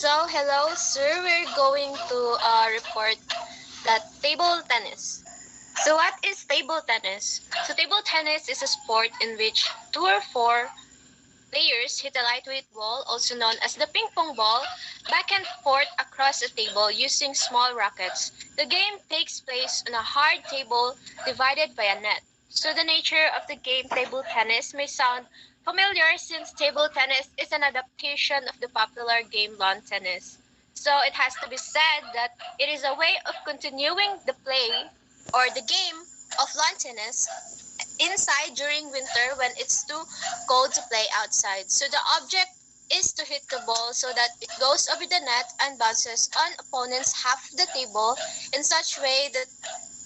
So, hello, sir. We're going to report that table tennis. So, what is table tennis? So, table tennis is a sport in which two or four players hit a lightweight ball, also known as the ping pong ball, back and forth across a table using small rackets. The game takes place on a hard table divided by a net. So, the nature of the game table tennis may sound familiar since table tennis is an adaptation of the popular game lawn tennis. So, it has to be said that it is a way of continuing the play or the game of lawn tennis inside during winter when it's too cold to play outside. So the object is to hit the ball so that it goes over the net and bounces on opponent's half of the table in such way that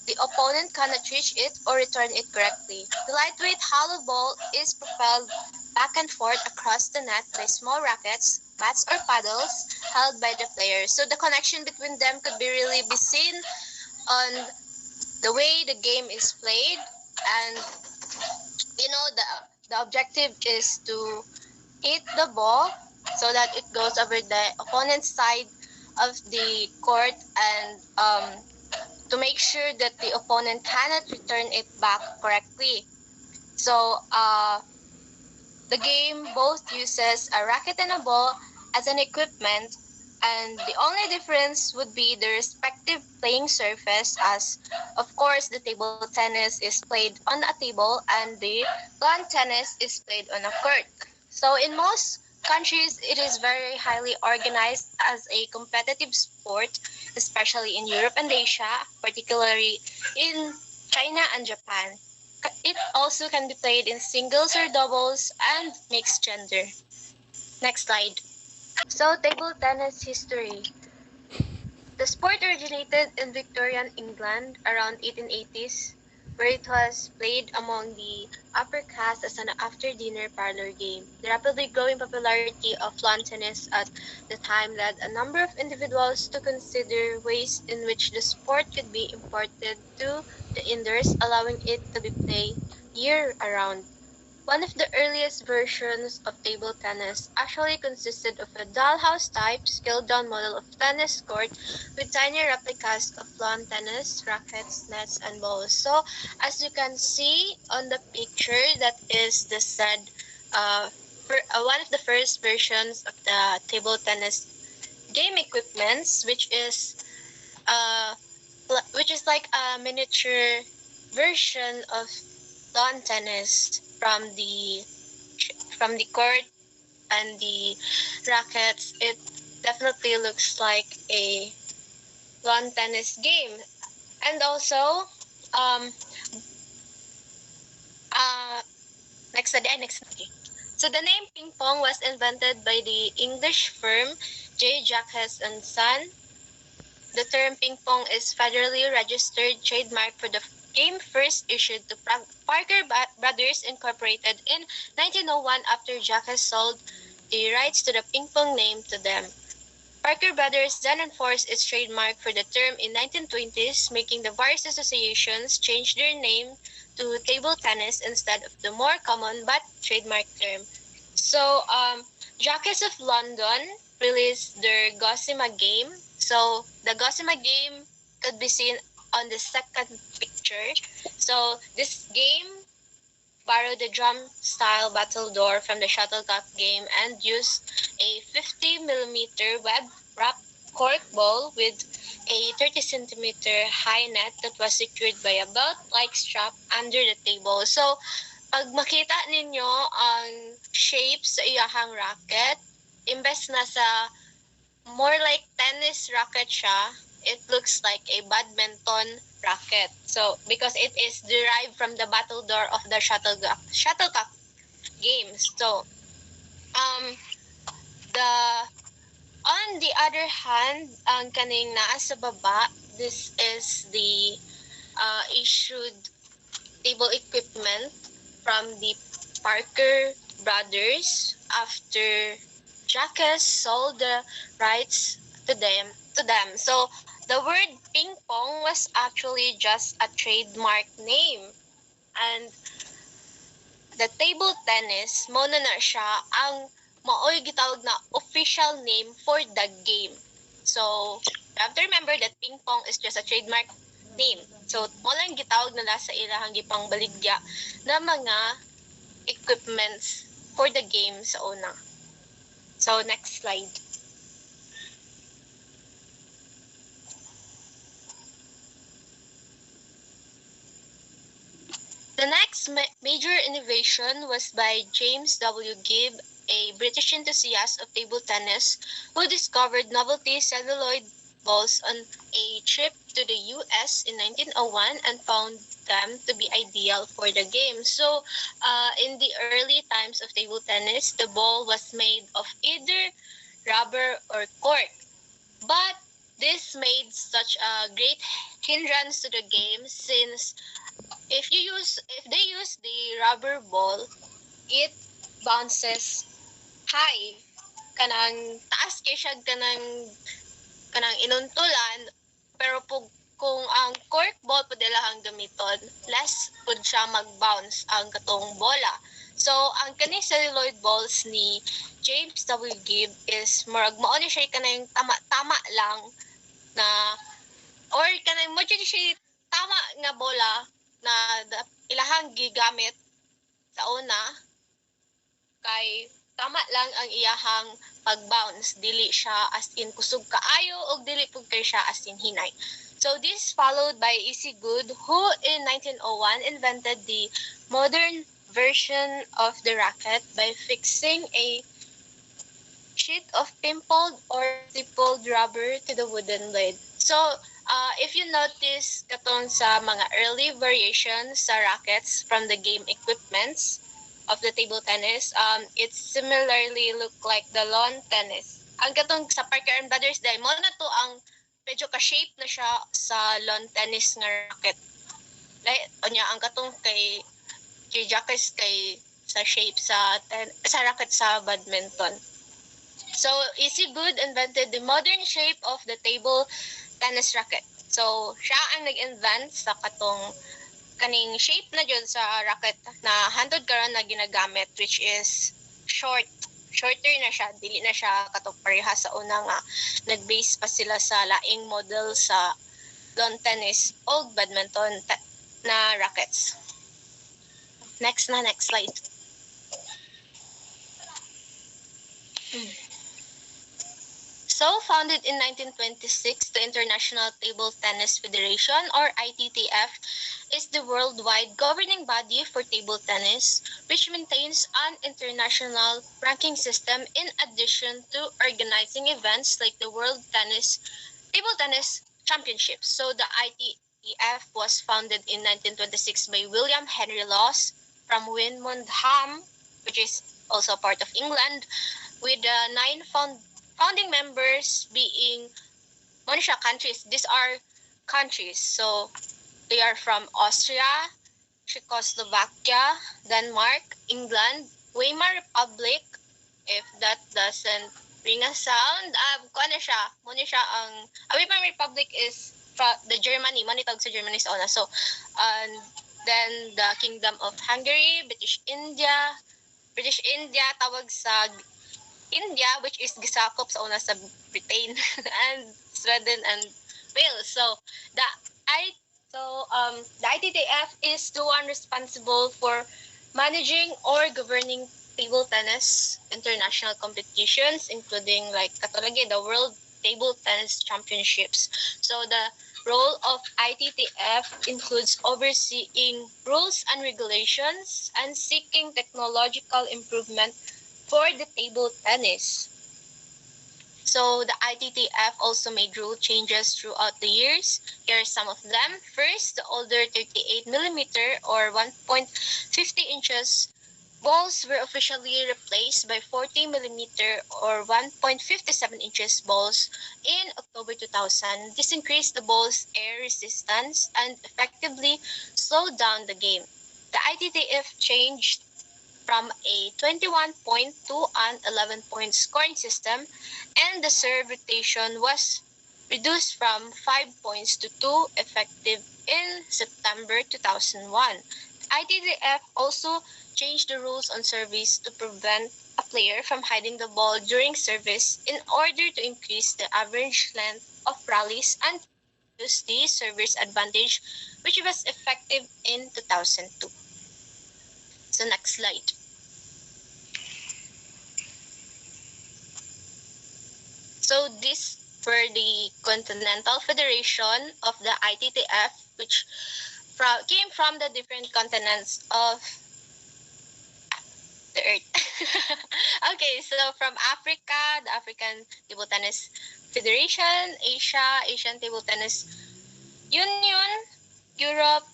the opponent cannot reach it or return it correctly. The lightweight hollow ball is propelled back and forth across the net by small rackets, bats or paddles held by the players. So the connection between them could be really be seen on the way the game is played, and the objective is to hit the ball so that it goes over the opponent's side of the court, and to make sure that the opponent cannot return it back correctly. So the game both uses a racket and a ball as an equipment, and the only difference would be the respective playing surface, as of course the table tennis is played on a table and the lawn tennis is played on a court. So in most countries it is very highly organized as a competitive sport, especially in Europe and Asia, particularly in China and Japan. It also can be played in singles or doubles and mixed gender. Next slide. So, table tennis history. The sport originated in Victorian England around 1880s, where it was played among the upper class as an after-dinner parlor game. The rapidly growing popularity of lawn tennis at the time led a number of individuals to consider ways in which the sport could be imported to the indoors, allowing it to be played year-round. One of the earliest versions of table tennis actually consisted of a dollhouse type scaled down model of tennis court with tiny replicas of lawn tennis, rackets, nets, and balls. So, as you can see on the picture, that is the said one of the first versions of the table tennis game equipments, uh, which is like a miniature version of lawn tennis from the court and the rackets. It definitely looks like a lawn tennis game. And also, um, uh, next. So the name ping pong was invented by the English firm J. Jacques and Son. The term ping pong is federally registered trademark for the game first issued to Parker Brothers Incorporated in 1901 after Jacques sold the rights to the ping pong name to them. Parker Brothers then enforced its trademark for the term in 1920s, making the various associations change their name to table tennis instead of the more common but trademark term. So, Jockeys of London released their Gossamer game. So, the Gossamer game could be seen on the second picture. So, this game borrowed the drum-style battledore from the shuttlecock game and used a 50 millimeter web-wrapped cork ball with a 30 centimeter high net that was secured by a belt-like strap under the table. So, pag makita ninyo ang shape sa iyahang racket, imbes na sa more like tennis racket siya, it looks like a badminton racket. So, because it is derived from the battledore of the shuttlecock games. So, um, the on the other hand, ang kaning naa sa baba, this is the issued table equipment from the Parker brothers after Jacques sold the rights to them. So the word ping pong was actually just a trademark name, and the table tennis mo na siya ang maoy gitawag na official name for the game. So, you have to remember that ping pong is just a trademark name. So, mo lang gitawag nila sa ilahang gipang baligya na mga equipments for the game sa una. So, next slide. The next major innovation was by James W. Gibb, a British enthusiast of table tennis who discovered novelty celluloid balls on a trip to the US in 1901 and found them to be ideal for the game. So, in the early times of table tennis, the ball was made of either rubber or cork. But this made such a great hindrance to the game since if they use the rubber ball, it bounces high. Kanang taas kay siya kanang inuntulan, pero kung ang cork ball pud ilahang gamiton, less pud siya mag-bounce ang katong bola. So, ang kaning celluloid balls ni James W. Gibb is murag mao ni siya kanang tama lang na or kanang mo siya tama nga bola na ilahang gigamit sa una kay tama lang ang iyahang pag-bounce, dili siya as in kusog kaayo o dili pud kay siya as in hinay. So this followed by E.C. Good, who in 1901 invented the modern version of the racket by fixing a sheet of pimpled or stippled rubber to the wooden blade. So if you notice katong sa mga early variations sa rackets from the game equipments of the table tennis, it similarly look like the lawn tennis. Ang katong sa Parker and Brothers dahil mo na to ang medyo ka-shape na siya sa lawn tennis nga racket. Like, onya ang katong kay Jacques kay sa shape sa racket sa badminton. So, E.C. Good invented the modern shape of the table tennis racket. So, siya ang nag-invent sa katong kaning shape na dyan sa racket na handled karon na ginagamit, which is shorter na siya, dili na siya katong pareha sa una nga nag-base pa sila sa laing model sa lawn tennis o badminton na rackets. Next slide. So, founded in 1926, the International Table Tennis Federation, or ITTF, is the worldwide governing body for table tennis, which maintains an international ranking system in addition to organizing events like the World Table Tennis Championships. So, the ITTF was founded in 1926 by William Henry Laws from Wymondham, which is also part of England, with 9 founding members being countries. These are countries. So they are from Austria, Czechoslovakia, Denmark, England, Weimar Republic. If that doesn't ring a sound, kuan siya. Muna siya ang Weimar Republic is the Germany. Manitag sa Germany sa una. So and then the Kingdom of Hungary, British India tawag sa India, which is gisakop sa una sa Britain and Sweden and Wales. So the ITTF is the one responsible for managing or governing table tennis international competitions, including like katulagi the World Table Tennis Championships. So the role of ITTF includes overseeing rules and regulations and seeking technological improvement for the table tennis. So the ITTF also made rule changes throughout the years. Here are some of them. First, the older 38mm or 1.50 inches balls were officially replaced by 40mm or 1.57 inches balls in October 2000. This increased the ball's air resistance and effectively slowed down the game. The ITTF changed from a 21-point to an 11-point scoring system, and the serve rotation was reduced from 5 points to 2, effective in September 2001. ITTF also changed the rules on service to prevent a player from hiding the ball during service in order to increase the average length of rallies and use the server's advantage, which was effective in 2002. So next slide. So these were the Continental Federation of the ITTF, which came from the different continents of the earth. Okay, so from Africa, the African Table Tennis Federation, Asia, Asian Table Tennis Union, Europe,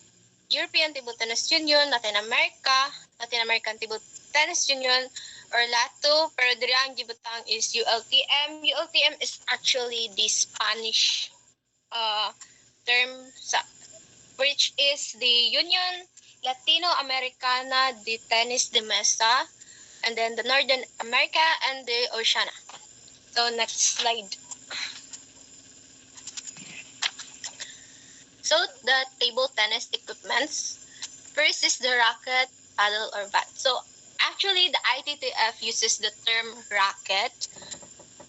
European Table Tennis Union, Latin America, Latin American Table Tennis Union, or LATU, pero diri ang gibutang is ULTM. ULTM is actually the Spanish term, which is the Union Latino-Americana de Tenis de Mesa, and then the Northern America and the Oceania. So next slide. So the table tennis equipments. First is the racket, paddle, or bat. So actually, the ITTF uses the term racket,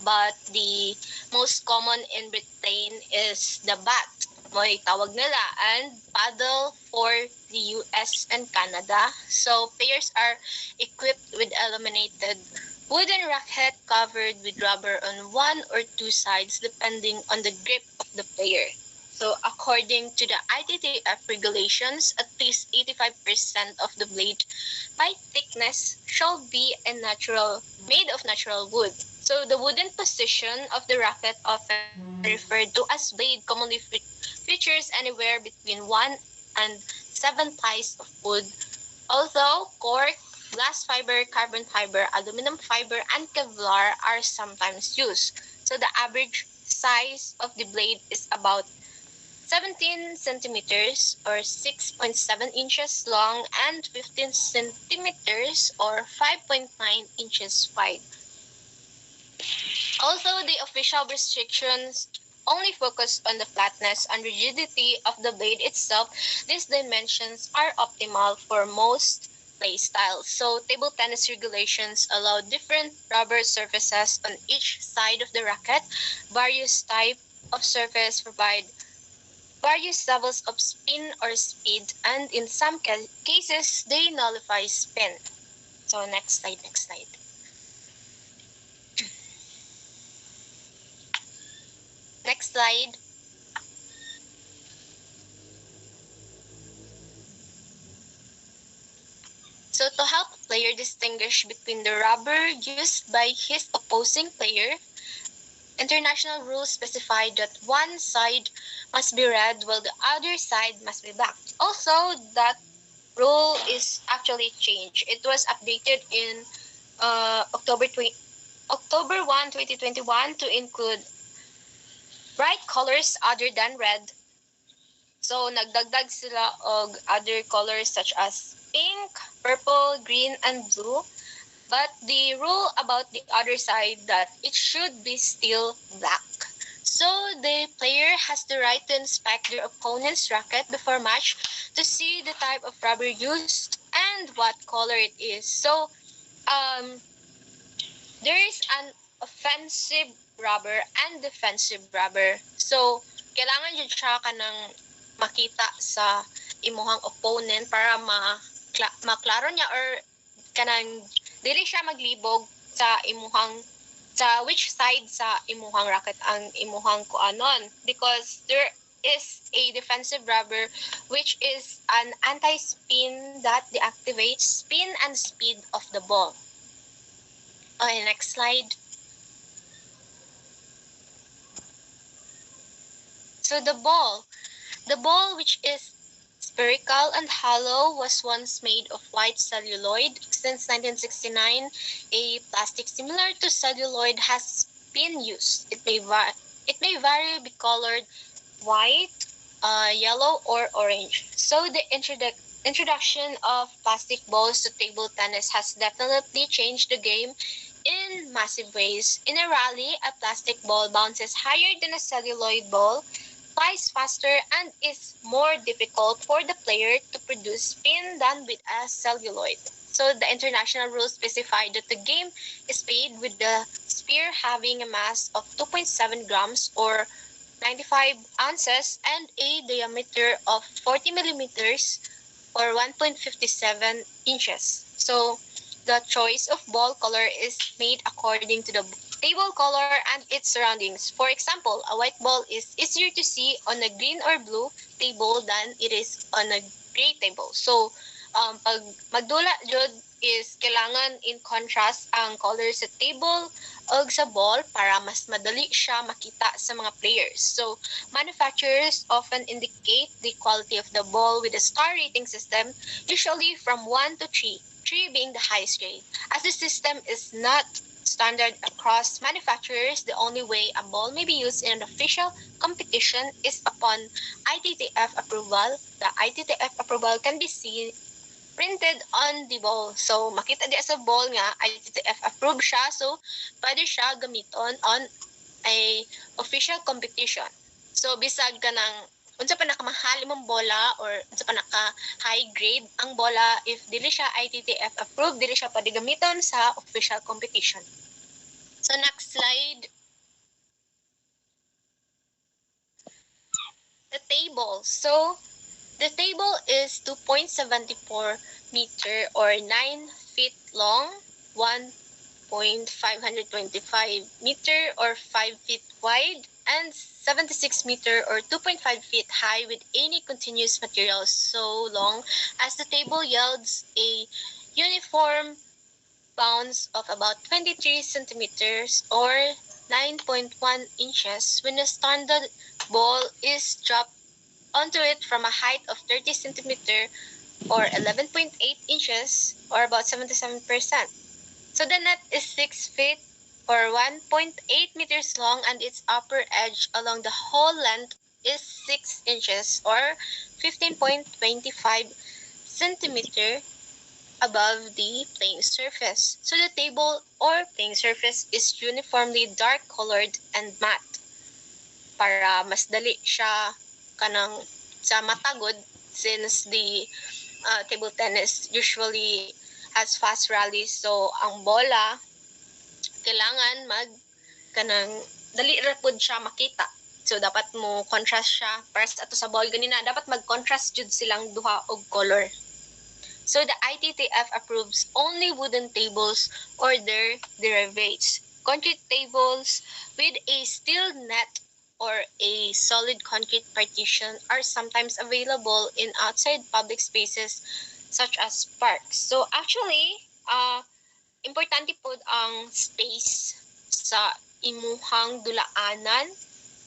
but the most common in Britain is the bat, mo'y tawag nila, and paddle for the US and Canada. So players are equipped with illuminated wooden racket covered with rubber on one or two sides depending on the grip of the player. So according to the ITTF regulations, at least 85% of the blade by thickness shall be made of natural wood. So the wooden position of the racket, often referred to as blade, commonly features anywhere between 1 and 7 plies of wood. Although cork, glass fiber, carbon fiber, aluminum fiber, and Kevlar are sometimes used. So the average size of the blade is about 17 centimeters or 6.7 inches long and 15 centimeters or 5.9 inches wide. Also, the official restrictions only focus on the flatness and rigidity of the blade itself. These dimensions are optimal for most play styles. So, table tennis regulations allow different rubber surfaces on each side of the racket. Various types of surface provide various levels of spin or speed, and in some cases, they nullify spin. So next slide. Next slide. So to help a player distinguish between the rubber used by his opposing player, international rules specify that one side must be red while the other side must be black. Also, that rule is actually changed. It was updated in October 1, 2021 to include bright colors other than red. So nagdagdag sila og other colors such as pink, purple, green, and blue. But the rule about the other side that it should be still black. So the player has the right to inspect their opponent's racket before match to see the type of rubber used and what color it is. So there is an offensive rubber and defensive rubber. So kailangan jud siya kanang makita sa imuhang opponent para maklaro niya or kanang dili siya maglibog sa which side sa imuhang racket ang imuhang kuanon, because there is a defensive rubber which is an anti-spin that deactivates spin and speed of the ball. Okay, next slide. So the ball which is spherical and hollow was once made of white celluloid. Since 1969, a plastic similar to celluloid has been used. It may vary be colored white, yellow, or orange. So the introduction of plastic balls to table tennis has definitely changed the game in massive ways. In a rally, a plastic ball bounces higher than a celluloid ball, flies faster, and is more difficult for the player to produce spin than with a celluloid. So the international rules specify that the game is played with the spear having a mass of 2.7 grams or 95 ounces and a diameter of 40 millimeters or 1.57 inches. So the choice of ball color is made according to the table color and its surroundings. For example, a white ball is easier to see on a green or blue table than it is on a gray table. So, pag magdula jud is kailangan in contrast ang color sa table o sa ball para mas madali siya makita sa mga players. So, manufacturers often indicate the quality of the ball with a star rating system, usually from 1 to 3, 3 being the highest grade. As the system is not standard across manufacturers, the only way a ball may be used in an official competition is upon ITTF approval. The ITTF approval can be seen printed on the ball. So, makita di sa ball nga, ITTF approved siya. So, pwede siya gamiton on a official competition. So, bisag ka ng unsa pa nakamahal imong bola or unsa pa naka high grade ang bola, if dili siya ITTF approved, dili siya pwede gamiton sa official competition. So next slide. The table. So the table is 2.74 meter or 9 feet long, 1.525 meter or 5 feet wide, and 76 meter or 2.5 feet high with any continuous material so long as the table yields a uniform bounce of about 23 centimeters or 9.1 inches when a standard ball is dropped onto it from a height of 30 centimeter or 11.8 inches or about 77%. So the net is 6 feet or 1.8 meters long and its upper edge along the whole length is 6 inches or 15.25 centimeter above the playing surface. So the table or playing surface is uniformly dark colored and matte para mas dali siya kanang sa matagod since the table tennis usually has fast rallies. So ang bola kailangan kanang dali ra pud siya makita. So dapat mo contrast siya para sa ato sa ball ganina dapat mag-contrast jud silang duha og color. So the ITTF approves only wooden tables or their derivatives. Concrete tables with a steel net or a solid concrete partition are sometimes available in outside public spaces such as parks. So actually, importante po ang space sa imuhang dulaanan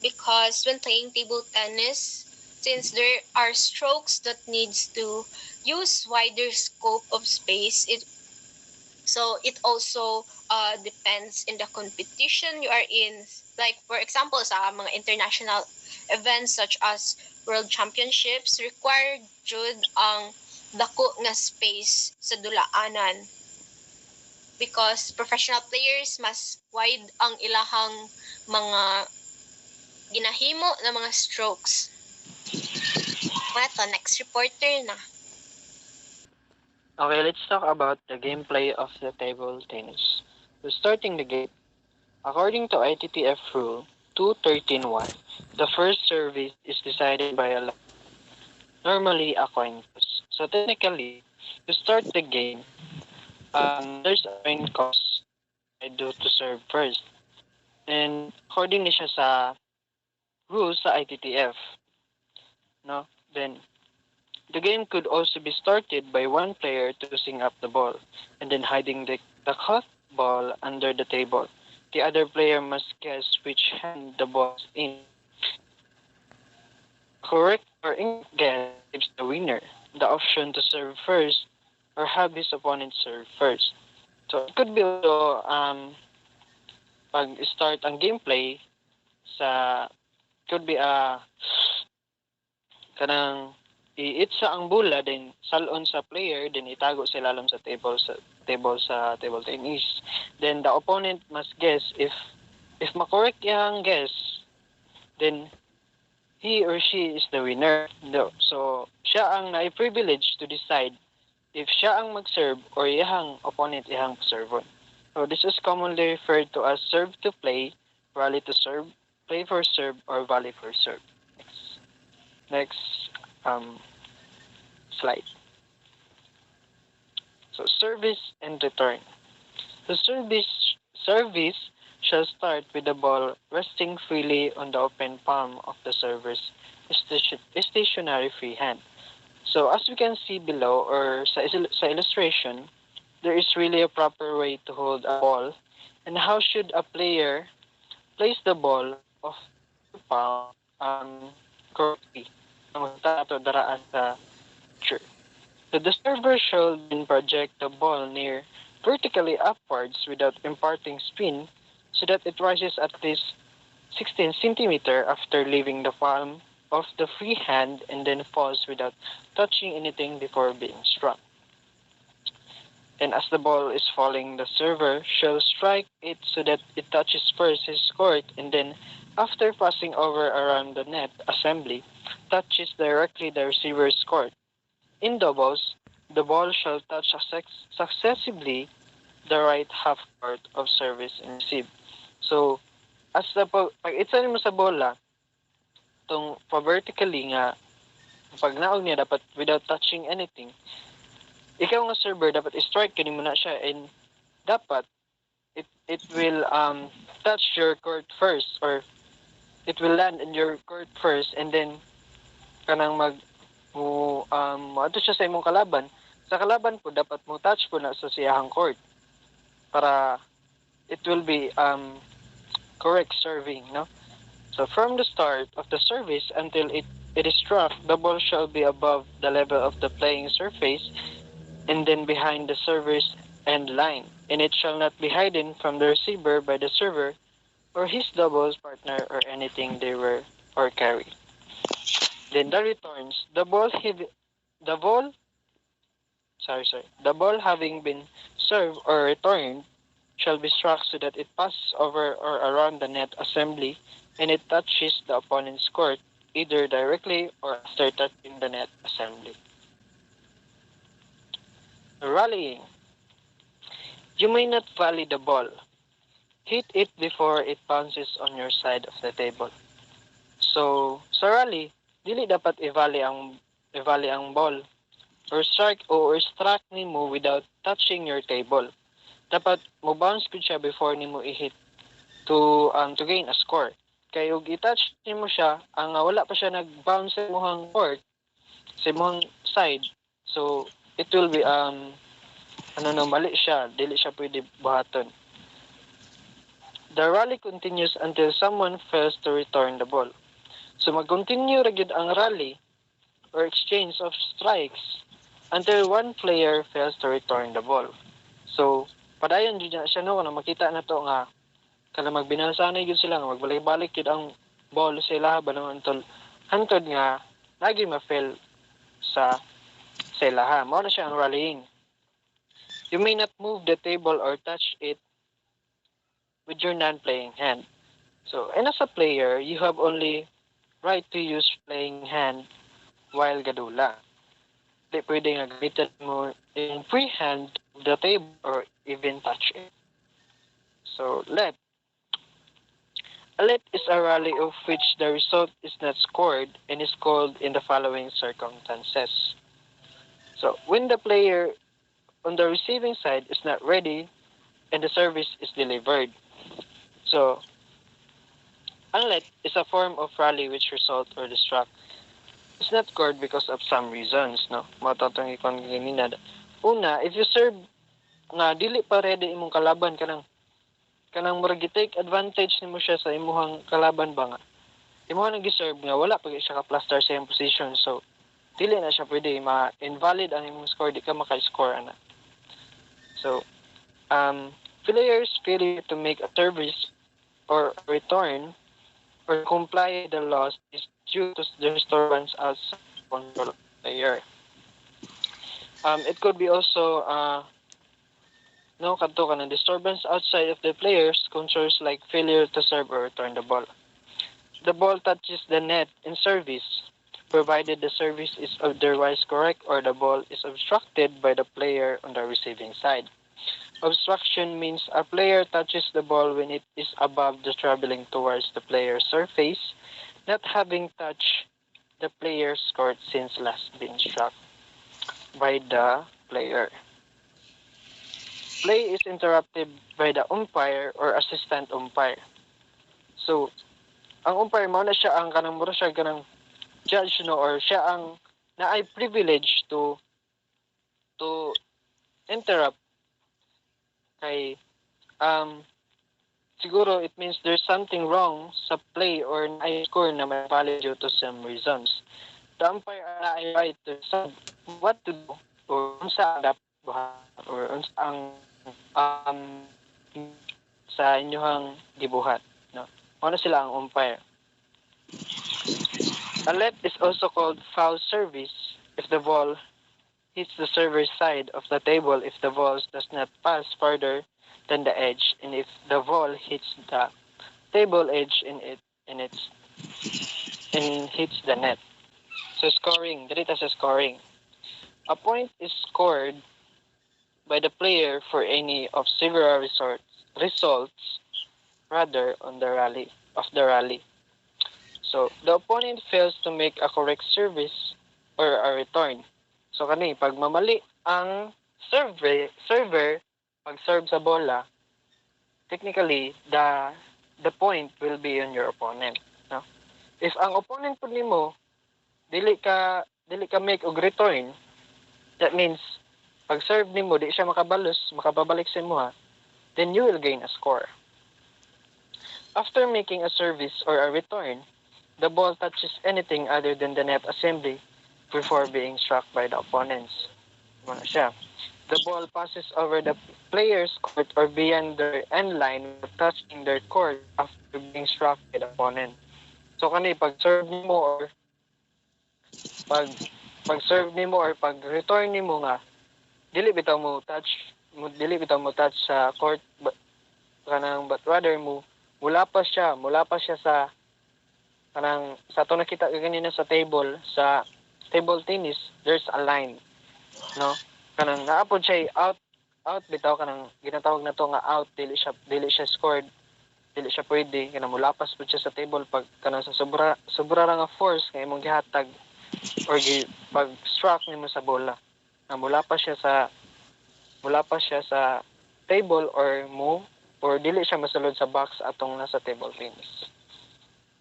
because when playing table tennis, since there are strokes that needs to use wider scope of space, it also depends in the competition you are in. Like for example, sa mga international events such as World Championships, required jud ang dako nga space sa dulaanan because professional players mas wide ang ilahang mga ginahimo na mga strokes. Ito, next reporter na. Okay, let's talk about the gameplay of the table tennis. So starting the game, according to ITTF Rule 213.1, the first service is decided by a normally a coin toss. So technically, to start the game, there's a coin toss I do to serve first. And according siya sa rules sa ITTF, no? Then the game could also be started by one player tossing up the ball and then hiding the caught ball under the table. The other player must guess which hand the ball is in. Correct or incorrect guess gives the winner the option to serve first or have his opponent serve first. So it could be also pag-start ang gameplay sa could be kanang iitsa ang bola then salon sa player then itago sa ilalim sa table tennis. Then the opponent must guess if makorek yang guess, then he or she is the winner. No. So siya ang na-privilege to decide if siya ang mag-serve or iyang opponent iyang serve. So this is commonly referred to as serve to play, rally to serve, play for serve, or volley for serve. Next slide. So service and return. The service shall start with the ball resting freely on the open palm of the server's stationary free hand. So as we can see below or sa illustration, there is really a proper way to hold a ball and how should a player place the ball of the palm correctly na magtato daraan sa picture. So the server should then project the ball near vertically upwards without imparting spin so that it rises at least 16 centimeter after leaving the palm of the free hand and then falls without touching anything before being struck. And as the ball is falling, the server shall strike it so that it touches first his court and then, after passing over around the net assembly, touches directly the receiver's court. In doubles, the ball shall touch successively the right half court of service and receive. So, as the pag itsa mo sa bola, itong pa-vertically nga, pag naog niya dapat without touching anything, ikaw nga server dapat strike kani mo na siya and dapat it will touch your court first or it will land in your court first and then kanang ato siya sa imong kalaban. Sa kalaban po dapat mo touch po na sa siyahang court para it will be correct serving, no? So from the start of the service until it is struck, the ball shall be above the level of the playing surface and then behind the server's end line, and it shall not be hidden from the receiver by the server or his doubles partner or anything they wear or carry. Then the returns, the ball having been served or returned shall be struck so that it passes over or around the net assembly and it touches the opponent's court either directly or after touching the net assembly. Rallying. You may not volley the ball. Hit it before it bounces on your side of the table. So, sa rally, dili dapat i-volley ang ball or strike nimo without touching your table. Dapat mo bounce gud siya before nimo i-hit to gain a score. Kay ug i-touch nimo siya, ang wala pa siya nag-bounce sa imong court, sa imong side. So, it will be mali siya, dili siya pwede buhaton. The rally continues until someone fails to return the ball. So mag-continue ra gyud ang rally or exchange of strikes until one player fails to return the ball. So padayon gyud na siya no kana makita na to nga kana magbinalsanay gyud sila nga magbalik-balik gyud ang ball sa ilaha banon until hantod nga lagi ma-fail sa ilaha. Mao na siya ang rallying. You may not move the table or touch it with your non-playing hand. So, and as a player, you have only right to use playing hand while gadula. Di pwede nga gamitin mo yung free hand of the table or even touch it. So, let. A let is a rally of which the result is not scored and is called in the following circumstances. So, when the player on the receiving side is not ready and the service is delivered. So, unlet is a form of rally which result or destruct. It's not scored because of some reasons, no? Matatong ikon ganina. Una, if you serve nga dili pa ready imong kalaban kanang murag take advantage nimo siya sa imong kalaban ba nga. Imong nag-serve nga wala pa siya ka-plaster sa imong position. So, dili na siya pwede ma-invalid ang imong score, di ka maka-score ana. So, players failure to make a service or return or comply the laws is due to the disturbance outside control of the player. It could be also kadto ka ng disturbance outside of the player's controls like failure to serve or return the ball. The ball touches the net in service provided the service is otherwise correct or the ball is obstructed by the player on the receiving side. Obstruction means a player touches the ball when it is above the traveling towards the player's surface, not having touched the player's court since last been struck by the player. Play is interrupted by the umpire or assistant umpire. So, ang umpire mo na siya ang kanang mura siya kanang judge no or siya ang na ay privilege to interrupt kay siguro it means there's something wrong sa play or na ay score na may valid due to some reasons. The umpire na ay right to decide what to do or unsa ang dapat buhat or unsa ang sa inyohang gibuhat, no? Ano sila ang umpire. A let is also called foul service if the ball hits the server's side of the table if the ball does not pass further than the edge and if the ball hits the table edge and hits the net. So scoring, dito sa scoring. A point is scored by the player for any of several results rather on the rally. So the opponent fails to make a correct service or a return. So kani pag mamali ang server pag serve sa bola, technically the point will be on your opponent, no? If ang opponent pud nimo dili ka make og return, that means pag serve nimo di siya makababalik sa imo, then you will gain a score. After making a service or a return, the ball touches anything other than the net assembly before being struck by the opponents. Ano siya? The ball passes over the player's court or beyond their end line without touching their court after being struck by the opponent. So kani pag serve nimo or pag serve nimo or pag return nimo nga dili bitaw mo touch sa court but rather mula pa siya sa kanang sa to nakita kanina sa table tennis, there's a line, no? Kanang naapod siya out bitaw kanang ginatawag na to nga out, dili siya scored, dili siya pwede kanang mulapas pud siya sa table pag kanang sa sobra ra nga force kay imong gihatag or pag struck nimo sa bola na mulapas siya sa table or dili siya masulod sa box atong nasa table tennis.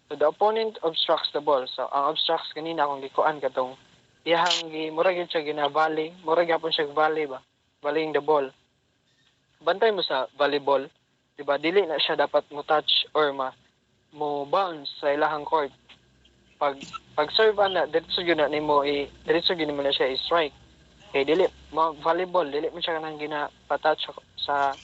So the opponent obstructs the ball. So ang obstructs kanina kung gikuan katong iyang murag yun siya ginabali, murag yapon siya volley ba? Volleying the ball. Bantay mo sa volleyball, di ba? Dili na siya dapat mo touch or mo bounce sa ilahang court. Pag serve na diretso gyud na siya i-strike. Kay dili volleyball, dili mo siya kanang ginapa-touch sa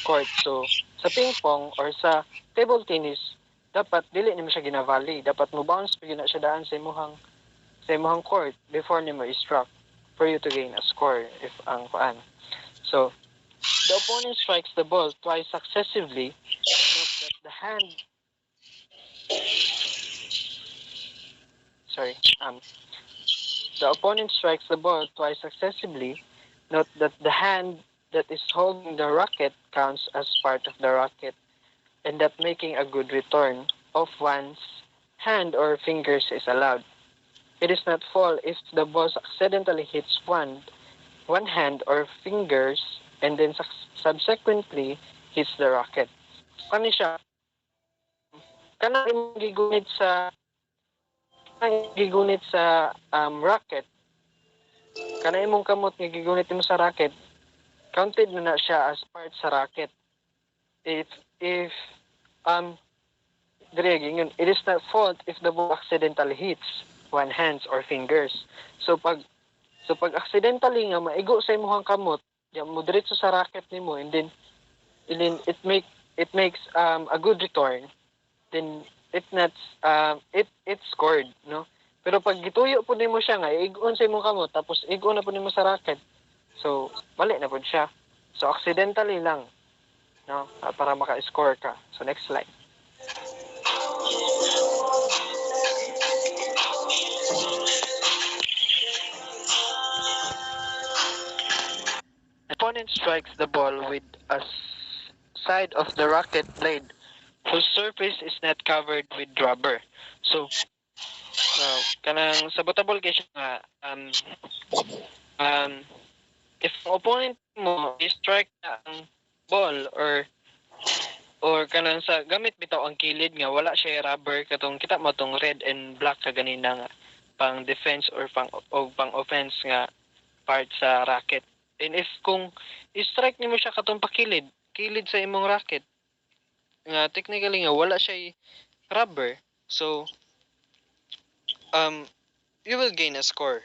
court. So sa ping pong or sa table tennis, dapat dili nimo siya ginavolley, dapat mo bounce pag na siya daan sa imong court before nimo i-struck for you to gain a score if ang paan. So the opponent strikes the ball twice successively. Note that the hand the opponent strikes the ball twice successively. Note that the hand that is holding the racket counts as part of the racket, and that making a good return of one's hand or fingers is allowed. It is not fault if the ball accidentally hits one hand or fingers and then subsequently hits the racket. Kani siya kanang imong gigunit sa racket, kanang imong kamot nga gigunit mo sa racket, counted na siya as part sa racket. If it is not fault if the ball accidentally hits one hands or fingers. So pag accidentally nga maigo sa imong kamot, mo diretso sa racket nimo and then it makes a good return, then it's scored, no? Pero pag gituyo po nimo siya nga igon sa imong kamot tapos igon na po nimo sa racket, so mali na po siya. So accidentally lang, no, para maka-score ka. So next slide. opponent strikes the ball with a side of the racket blade whose surface is not covered with rubber. So, kanang sabotable kay siya nga um, if ang opponent mo i-strike na ang ball or kanang sa gamit bitaw ang kilid nga wala siya rubber katong kita mo tong red and black ka ganina nga pang defense or pang offense nga part sa racket. And if kung i-strike nimo siya katong kilid sa imong racket nga technically nga wala siya rubber, so you will gain a score.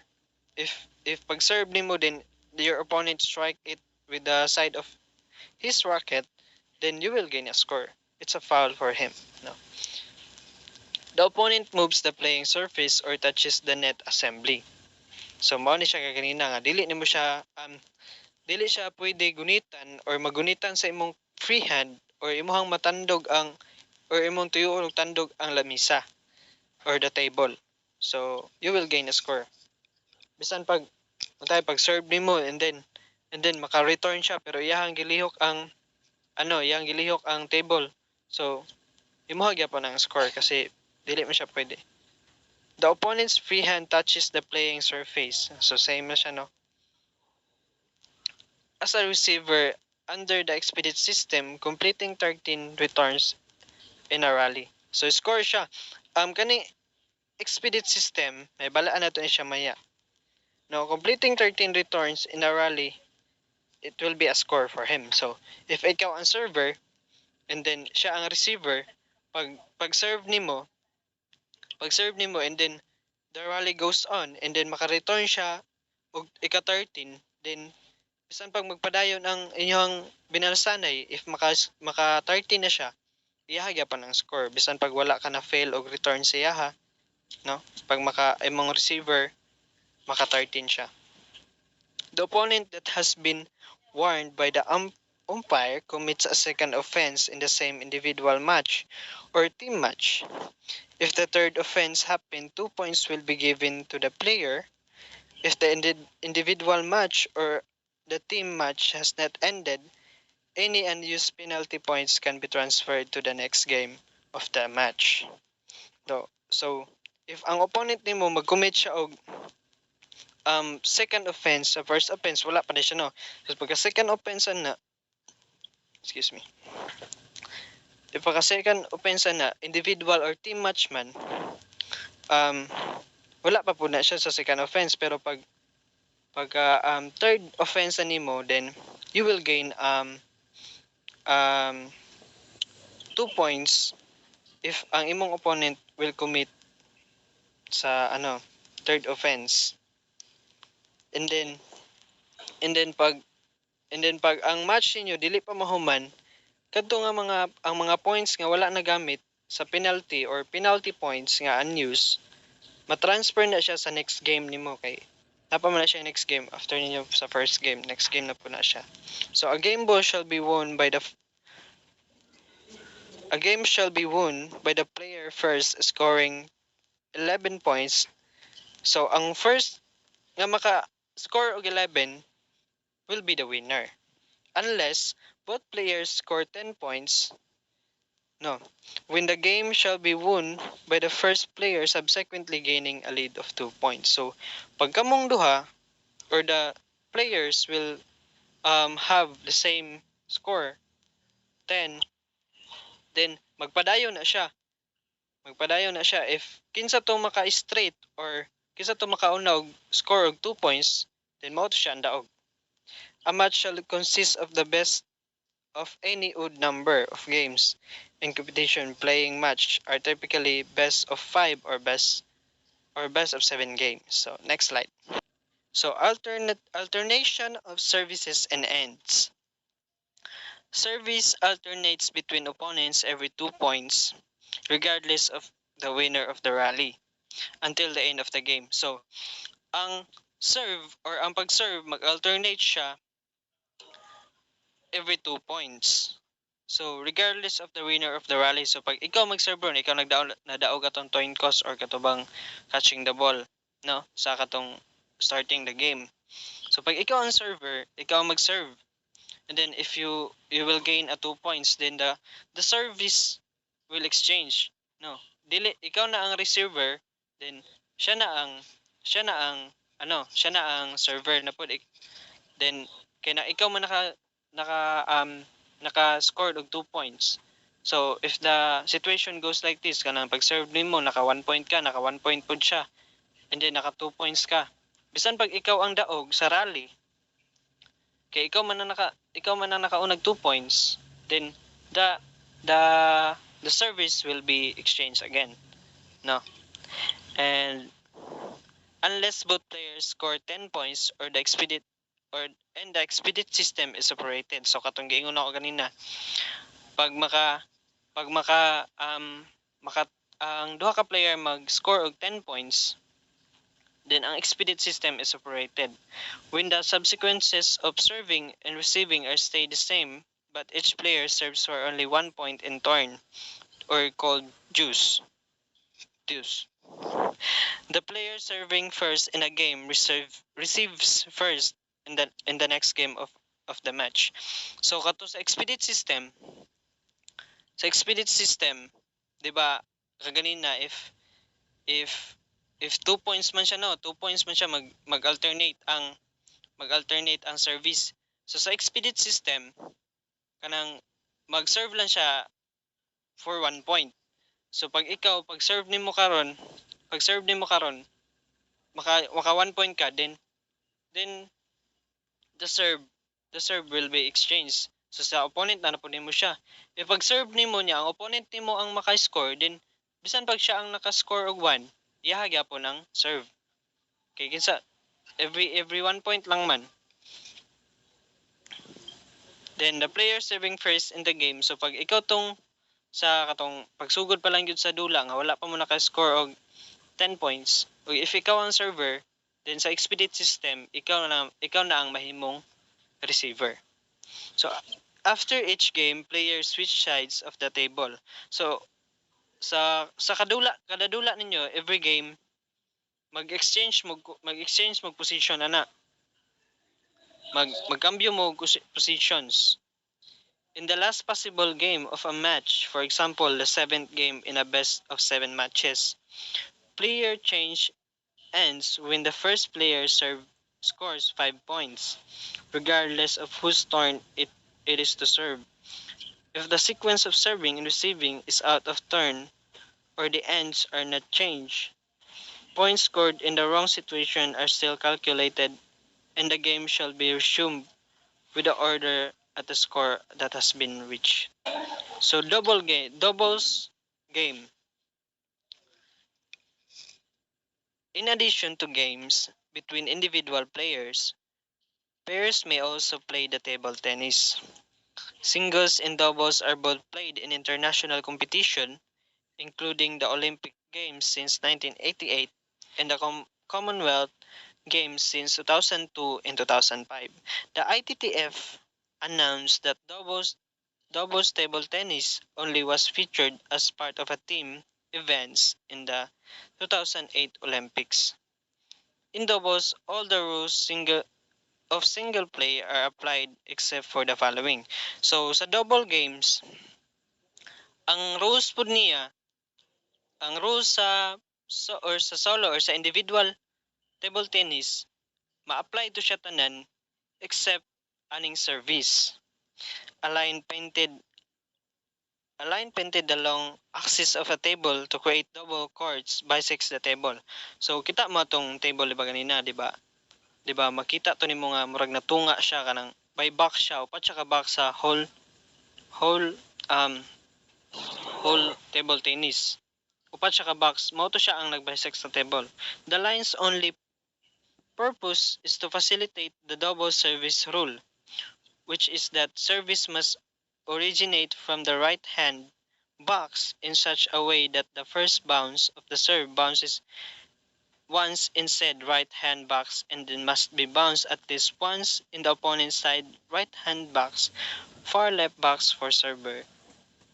If pag-serve nimo then your opponent strike it with the side of his racket, then you will gain a score. It's a foul for him. No. The opponent moves the playing surface or touches the net assembly. So mao ni siya kanina nga dili siya pwede gunitan or magunitan sa imong free hand or imong matandog ang or imong tuyo og tandog ang lamisa or the table. So you will gain a score. Bisan pag serve nimo and then maka-return siya pero iyang gilihok ang table. So imuha gyapon ang score kasi dili man siya pwede. The opponent's free hand touches the playing surface. So same na siya no. As a receiver under the expedite system, completing 13 returns in a rally. So score siya. Kani expedite system, may balaan na to siya maya. No, completing 13 returns in a rally, it will be a score for him. So, if ikaw ang server, and then siya ang receiver, pag-serve nimo, and then the rally goes on, and then maka-return siya, og ika-13, then, bisan pag magpadayon ang inyong binalsanay, if maka-13 na siya, iyahagya pa ng score. Bisan pag wala ka na fail og return sa iyaha, no? Pag imong receiver, maka-13 siya. The opponent that has been warned by the umpire commits a second offense in the same individual match or team match. If the third offense happened, 2 points will be given to the player. If the individual match or the team match has not ended, any unused penalty points can be transferred to the next game of the match. So, if ang opponent nimo mag-commit siya og second offense, sa first offense wala pa na siya no. So pagka second offense na if pagka second offense na individual or team match man, wala pa po na siya sa second offense pero pagka third offense na nimo, then you will gain 2 points if ang imong opponent will commit sa third offense. And then pag ang match niyo dili pa mahuman, kadto nga ang mga points nga wala nagamit sa penalty or penalty points nga unused, ma-transfer na siya sa next game nimo kay napa man na siya next game after ninyo sa first game, next game na po na siya. So a game shall be won by the player first scoring 11 points. So ang first nga maka-score og 11 will be the winner. Unless both players score 10 points. No. When the game shall be won by the first player subsequently gaining a lead of 2 points. So pag kamong duha or the players will have the same score 10, then magpadayon na siya if kinsa to maka-straight or kinsa to makauna og score og 2 points, then mao to siya ang daog. A match shall consist of the best of any odd number of games in competition. Playing match are typically best of 5 or best of 7 games. So next slide. So alternation of services and ends. Service alternates between opponents every 2 points regardless of the winner of the rally until the end of the game. So ang serve or ang pag-serve mag-alternate siya every 2 points. So regardless of the winner of the rally, so pag ikaw mag-serve ron, ikaw nadaog atong coin toss or katubang catching the ball, no, sa katong starting the game. So pag ikaw ang server, ikaw mag-serve, and then if you will gain a 2 points, then the service will exchange. No, dili ikaw na ang receiver, then siya na ang siya na ang siya na ang server na pud. Then kay na ikaw man naka scored og 2 points. So if the situation goes like this, kanang pag serve nimo naka 1 point ka, naka 1 point pud siya, and then naka 2 points ka. Bisan pag ikaw ang daog sa rally, kay ikaw man ang nakaunag 2 points, then the the the service will be exchanged again, no. And unless both players score 10 points or the expedite or and the expedite system is operated. So katong giingon ako kanina, pag maka ang duha ka player mag-score og 10 points, then ang expedite system is operated. When the subsequences of serving and receiving are stay the same, but each player serves for only 1 point in turn, or called deuce. The player serving first in a game receives first in the next game of the match. So kato sa expedite system, 'di ba? Kaganina if 2 points man siya, no, 2 points man siya, mag-alternate ang service. So sa expedite system, kanang mag-serve lang siya for 1 point. So pag serve nimo karon, maka 1 point ka, then the serve will be exchanged. So sa opponent na napun mo siya. If pag serve nimo niya, ang opponent nimo ang maka-score, then bisan pag siya ang naka-score og 1, iyaha gyapon ang serve. Kay kinsa every 1 point lang man. Then the player serving first in the game. So pag ikaw tong sa katong pagsugod pa lang gyud sa dula nga wala pa mo naka-score og 10 points. O if ikaw ang server, then sa expedite system, ikaw na ang mahimong receiver. So after each game, players switch sides of the table. So sa kada dula ninyo every game, mag-exchange mo position ana. Magkambyo mo positions. In the last possible game of a match, for example, the 7th game in a best of 7 matches, player change ends when the first player scores 5 points, regardless of whose turn it is to serve. If the sequence of serving and receiving is out of turn, or the ends are not changed, points scored in the wrong situation are still calculated, and the game shall be resumed with the order at the score that has been reached. So doubles game. In addition to games between individual players, pairs may also play the table tennis. Singles and doubles are both played in international competition, including the Olympic Games since 1988 and the Commonwealth Games since 2002 and 2005. The ITTF announced that doubles table tennis only was featured as part of a team events in the 2008 Olympics. In doubles, all the rules of single play are applied except for the following. So sa double games, ang rules pud niya, ang rules sa solo or sa individual table tennis, ma-apply to siya tanan except aning service. Align painted the long axis of a table to create double chords bisects the table. So kita mo tong table diba ganina, diba? Diba makita to nimo nga murag natunga siya kanang by box siya upat siya ka box sa whole table tennis. Upat siya ka box, mao to siya ang nagbisect sa table. The line's only purpose is to facilitate the double service rule, which is that service must originate from the right hand box in such a way that the first bounce of the serve bounces once in said right hand box and then must be bounced at least once in the opponent's side right hand box, far left box for server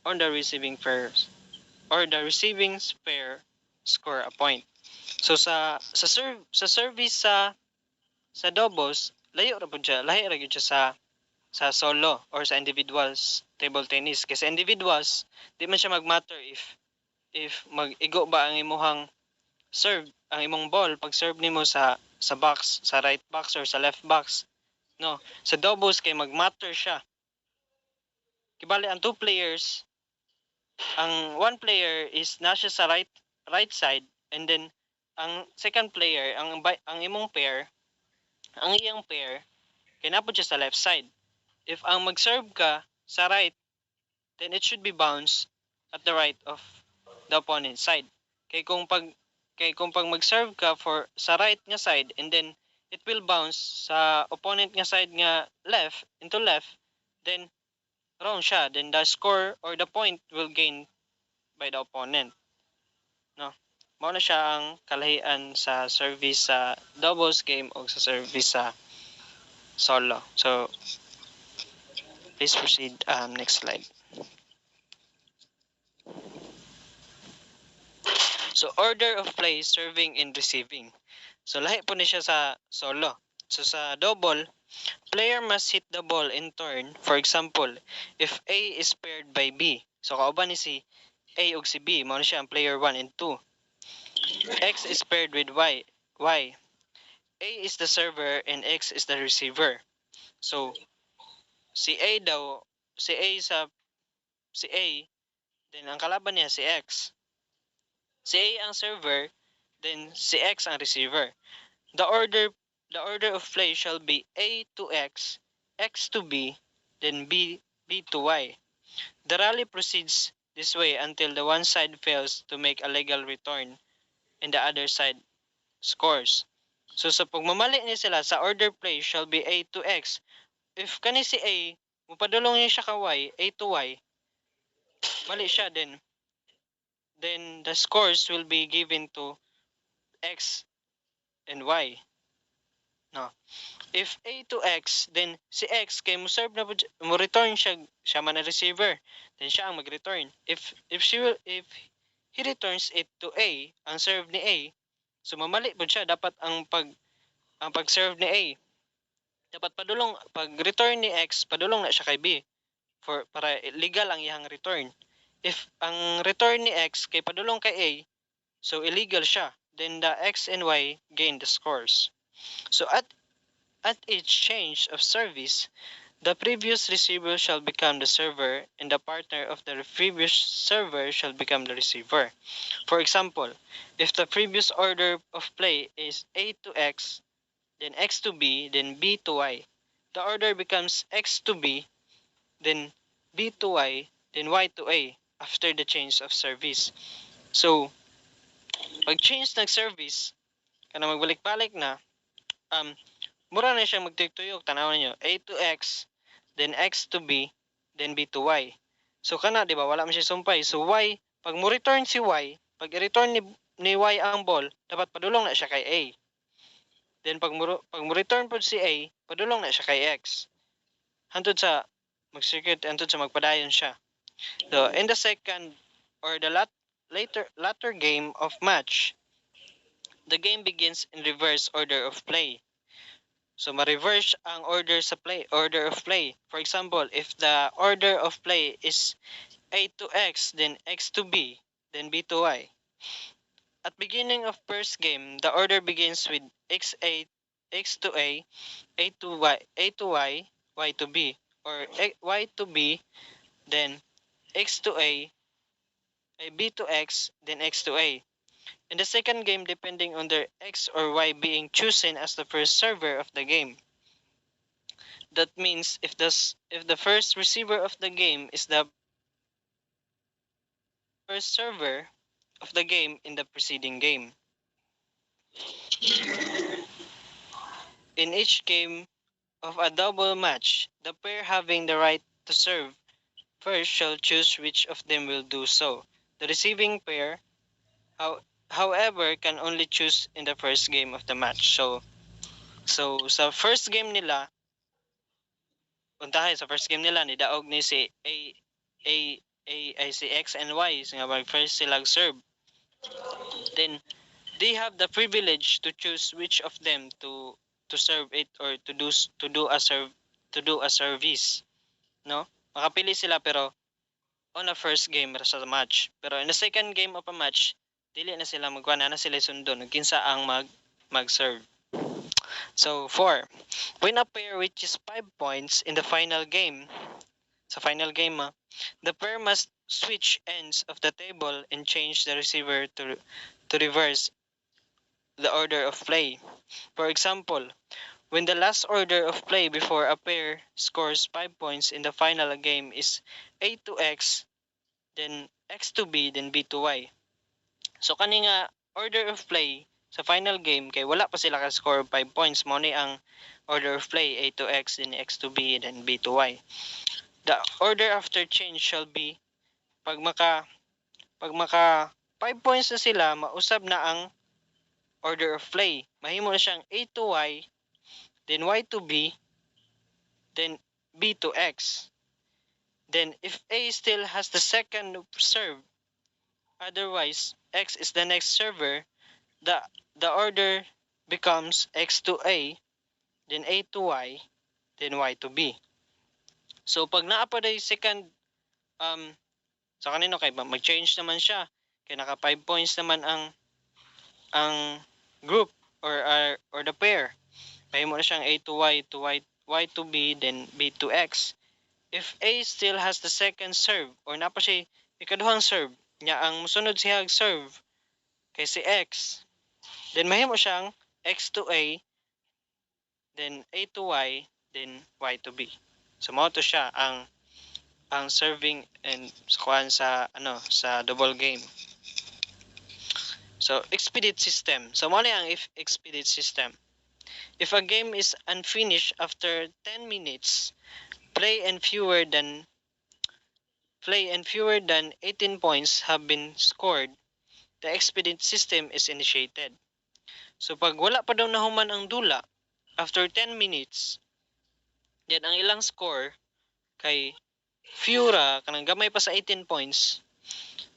on the receiving pair score a point. So sa service sa doubles, lahi ra gyud siya sa solo or sa individuals table tennis. Kasi individuals, di man siya mag-matter if mag-igo ba ang imuhang serve, ang imong ball pag serve nimo sa box, sa right box or sa left box. No, sa doubles kay mag-matter siya. Kibali ang two players, ang one player is nasa sa right side, and then ang second player, ang imong pair, ang iyang pair kay napod siya sa left side. If ang mag-serve ka sa right, then it should be bounce at the right of the opponent's side. Kay kung pag mag-serve ka sa right nga side, and then it will bounce sa opponent nga side nga left into left, then wrong siya. Then the score or the point will gain by the opponent. No. Mao na siya ang kalahian sa service sa doubles game o sa service sa solo. So please proceed. Next slide. So order of play, serving and receiving. So lahi po ni siya sa solo. So sa double, player must hit the ball in turn. For example, if A is paired by B, so kauban ni si A ug si B, mao na siya ang player 1 and 2. X is paired with Y. A is the server and X is the receiver. So si A, then ang kalaban niya si X. Si A ang server, then si X ang receiver. The order of play shall be A to X, X to B, then B to Y. The rally proceeds this way until the one side fails to make a legal return and the other side scores. So sa pagmamali ni sila sa order play shall be A to X. If kani si A, mupadulong niya siya ka Y, A to Y, mali siya then the scores will be given to X and Y. No. If A to X, then si X kay mo serve na mo return siya man ang receiver, then siya ang mag-return. If he returns it to A, ang serve ni A, so mamali pud siya. Dapat ang pag-serve ni A, dapat padulong pag return ni X, padulong na siya kay B para legal ang iyang return. If ang return ni X kay padulong kay A, so illegal siya. Then the X and Y gain the scores. So at each change of service, the previous receiver shall become the server and the partner of the previous server shall become the receiver. For example, if the previous order of play is A to X, then X to B, then B to Y, the order becomes X to B, then B to Y, then Y to A after the change of service. So, pag change ng service, kana magbalik-balik na, mura na siya magtuyok, tanawan niyo, A to X, then X to B, then B to Y. So kana, di ba, wala man siya sumpay. So Y, pag mo return si Y, pag i-return ni Y ang ball, dapat padulong na siya kay A. Then pag mo return po si A, padulong na siya kay X. Hantod sa mag-circuit, hantod sa magpadayon siya. So in the second or the latter game of match, the game begins in reverse order of play. So ma-reverse ang order of play. For example, if the order of play is A to X, then X to B, then B to Y. At beginning of first game, the order begins with X to A, A to Y, Y to B, or Y to B, then X to A, B to X, then X to A. In the second game, depending on their X or Y being chosen as the first server of the game. That means if the first receiver of the game is the first server of the game in the preceding game. In each game of a double match, the pair having the right to serve first shall choose which of them will do so. The receiving pair, however, can only choose in the first game of the match. So sa first game nila, sa first game nila, nidaog ni si si X and Y, so nga first sila serve. Then they have the privilege to choose which of them to serve it or to do a serve to do a service, no? Makapili sila pero on a first game sa match. Pero in the second game of a match, dili na sila magkuha na sila sundo kinsa ang mag-serve. So 4. When a pair reaches 5 points in the final game, sa final game, the pair must switch ends of the table and change the receiver to reverse the order of play. For example, when the last order of play before a pair scores 5 points in the final game is A to X, then X to B, then B to Y. So kani nga order of play sa final game kay wala pa sila ka score 5 points, mo ni ang order of play A to X, then X to B, then B to Y. The order after change shall be pag maka 5 points na sila, mausab na ang order of play. Mahimo na siyang A to Y, then Y to B, then B to X. Then if A still has the second serve, otherwise X is the next server, the order becomes X to A, then A to Y, then Y to B. So pag naa pa day second sa kanino kay mag-change naman siya kay naka 5 points naman ang group or the pair. Mahimo na siyang A to Y to Y to B, then B to X. If A still has the second serve or napa siya ikaduhang serve nya ang musunod siya serve kay si X, then mahimo siyang X to A, then A to Y, then Y to B. So mao to siya ang serving and sa sa double game. So expedite system. So mao ni ang expedite system. If a game is unfinished after 10 minutes, play and fewer than 18 points have been scored, the expedite system is initiated. So pag wala pa daw nahuman ang dula after 10 minutes, then ang ilang score kay fewer kanang gamay pa sa 18 points,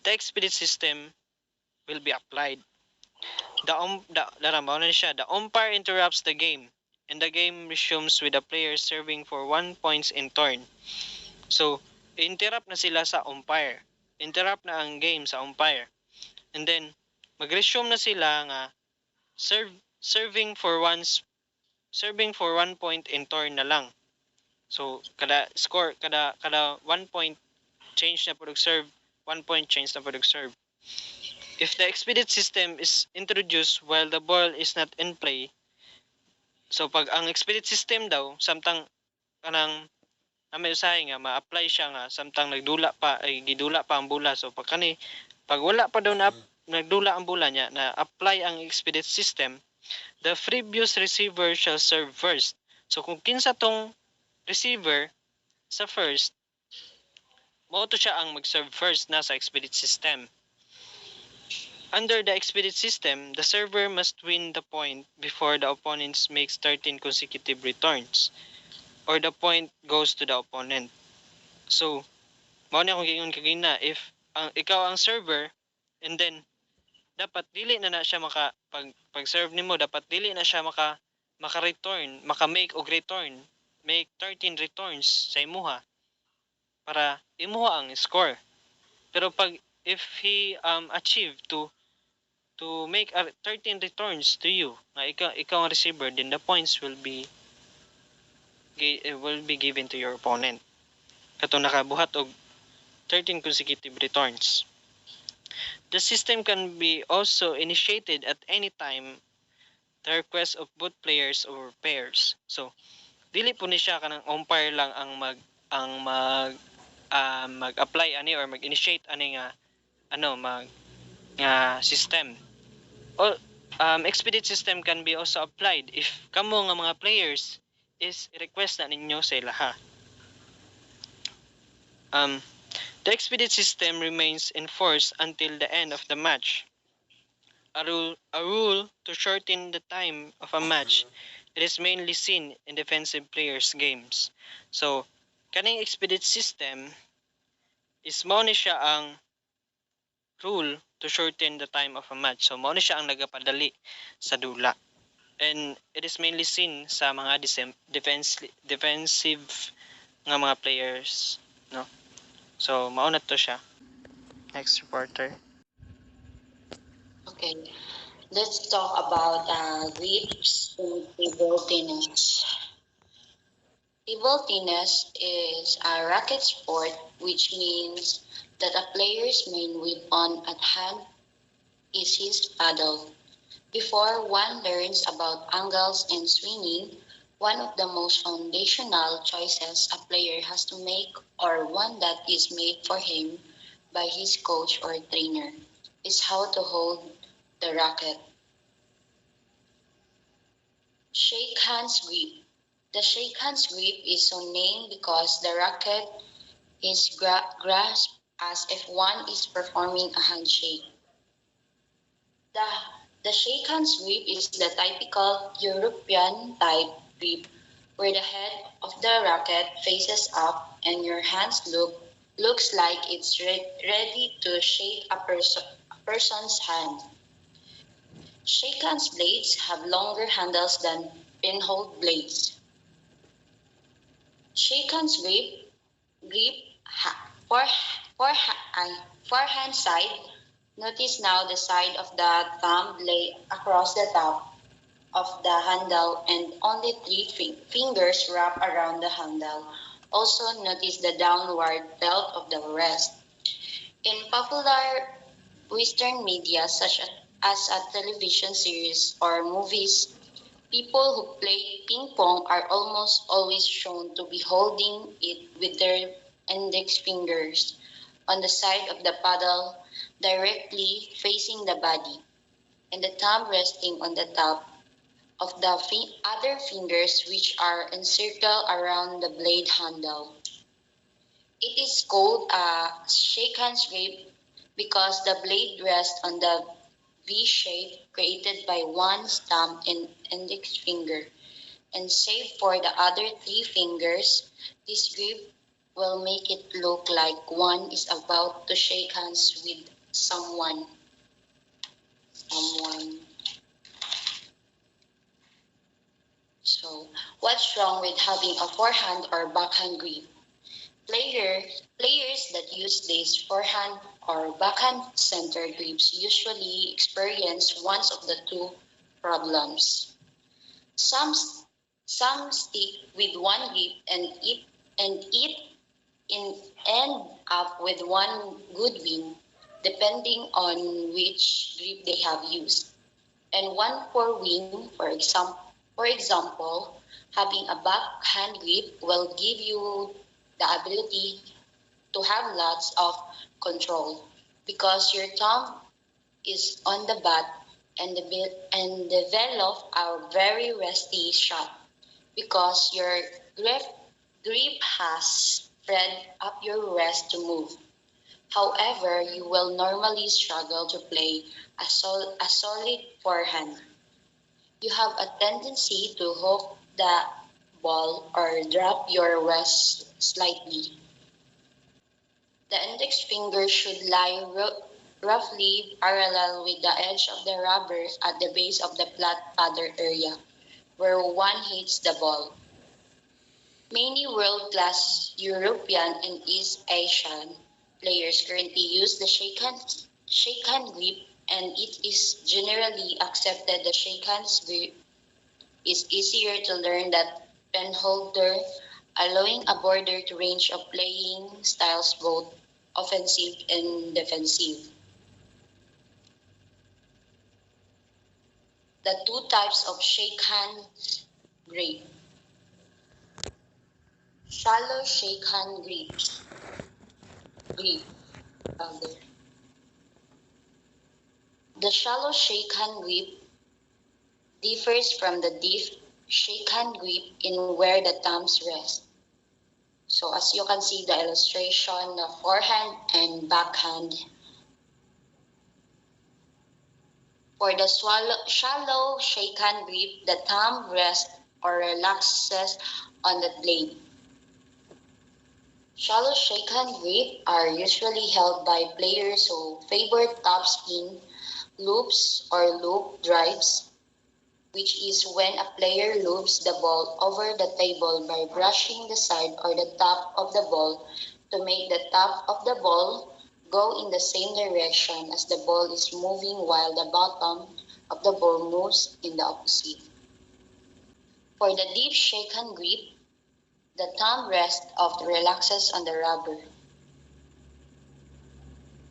the expedite system will be applied. The umpire interrupts the game and the game resumes with the player serving for 1 points in turn. So, interrupt na sila sa umpire. Interrupt na ang game sa umpire. And then mag-resume na sila nga serving for 1 point in turn na lang. So, kada 1 point change na pud serve, 1 point change na pud serve. If the expedite system is introduced while the ball is not in play, so pag ang expedite system daw, samtang kanang may usahay nga ma-apply siya nga samtang gidula pa ang bola. So pag wala pa daw na nagdula ang bola niya na apply ang expedite system, the previous receiver shall serve first. So kung kinsa tong receiver sa first, mao to siya ang mag-serve first na sa expedite system. Under the expedite system, the server must win the point before the opponent makes 13 consecutive returns, or the point goes to the opponent. So, mao na akong gingon kagina, if ikaw ang server, and then dapat dili na siya pag serve nimo, dapat dili na siya maka-return, maka-make og return, make 13 returns sa imuha para imuha ang score. Pero pag if he achieve to make 13 returns to you, nga ikaw ang receiver, then the points will be given to your opponent. Katong nakabuhat og 13 consecutive returns. The system can be also initiated at any time the request of both players or pairs. So, dili po ni siya kanang umpire lang ang mag-apply ani or mag-initiate ani nga system. Expedite system can be also applied if kamo nga mga players is request na ninyo sa ilaha. The expedite system remains in force until the end of the match. A rule to shorten the time of a match. It is mainly seen in defensive players' games. So, kaning expedite system is mao ni siya ang rule to shorten the time of a match. So, mao ni siya ang nagapadali sa dula. and it is mainly seen sa mga defensive nga mga players, no? So mao na to siya. Next reporter. Okay, let's talk about grips in table tennis. Table tennis is a racket sport, which means that a player's main weapon at hand is his paddle. Before one learns about angles and swinging, one of the most foundational choices a player has to make, or one that is made for him by his coach or trainer, is how to hold the racket. Shake hands grip. The shake hands grip is so named because the racket is grasped as if one is performing a handshake. The, the shake hands grip is the typical European type grip where the head of the racket faces up and your hands looks like it's ready to shake a person's hand. Shake hands blades have longer handles than pinhole blades. Shake hands grip for, forehand side. Notice now the side of the thumb lay across the top of the handle and only three fingers wrap around the handle. Also notice the downward belt of the wrist. In popular Western media such as a television series or movies, people who play ping pong are almost always shown to be holding it with their index fingers on the side of the paddle directly facing the body, and the thumb resting on the top of the other fingers which are encircled around the blade handle. It is called a shake hands grip because the blade rests on the V shape created by one's thumb and index finger, and save for the other three fingers, this grip will make it look like one is about to shake hands with someone. So, what's wrong with having a forehand or backhand grip? Players that use these forehand or backhand center grips usually experience one of the two problems. Some stick with one grip and end up with one good win, depending on which grip they have used, and one poor win. For example, having a backhand grip will give you the ability to have lots of control because your thumb is on the bat and develop a very resty shot because your grip has spread up your wrist to move. However, you will normally struggle to play a solid forehand. You have a tendency to hook the ball or drop your wrist slightly. The index finger should lie roughly parallel with the edge of the rubber at the base of the flat paddle area, where one hits the ball. Many world-class European and East Asian players currently use the shake-hand grip, and it is generally accepted the shake-hand grip is easier to learn than pen holder, allowing a broader range of playing styles, both offensive and defensive. The two types of shake-hand grip. Shallow shake-hand grip. The shallow shake-hand grip differs from the deep shake-hand grip in where the thumbs rest. So as you can see the illustration, the forehand and backhand. For the shallow shake-hand grip, the thumb rests or relaxes on the blade. Shallow shake-hand grip are usually held by players who favor topspin loops or loop drives. which is when a player loops the ball over the table by brushing the side or the top of the ball to make the top of the ball go in the same direction as the ball is moving while the bottom of the ball moves in the opposite. For the deep shake-hand grip, the thumb rests often relaxes on the rubber.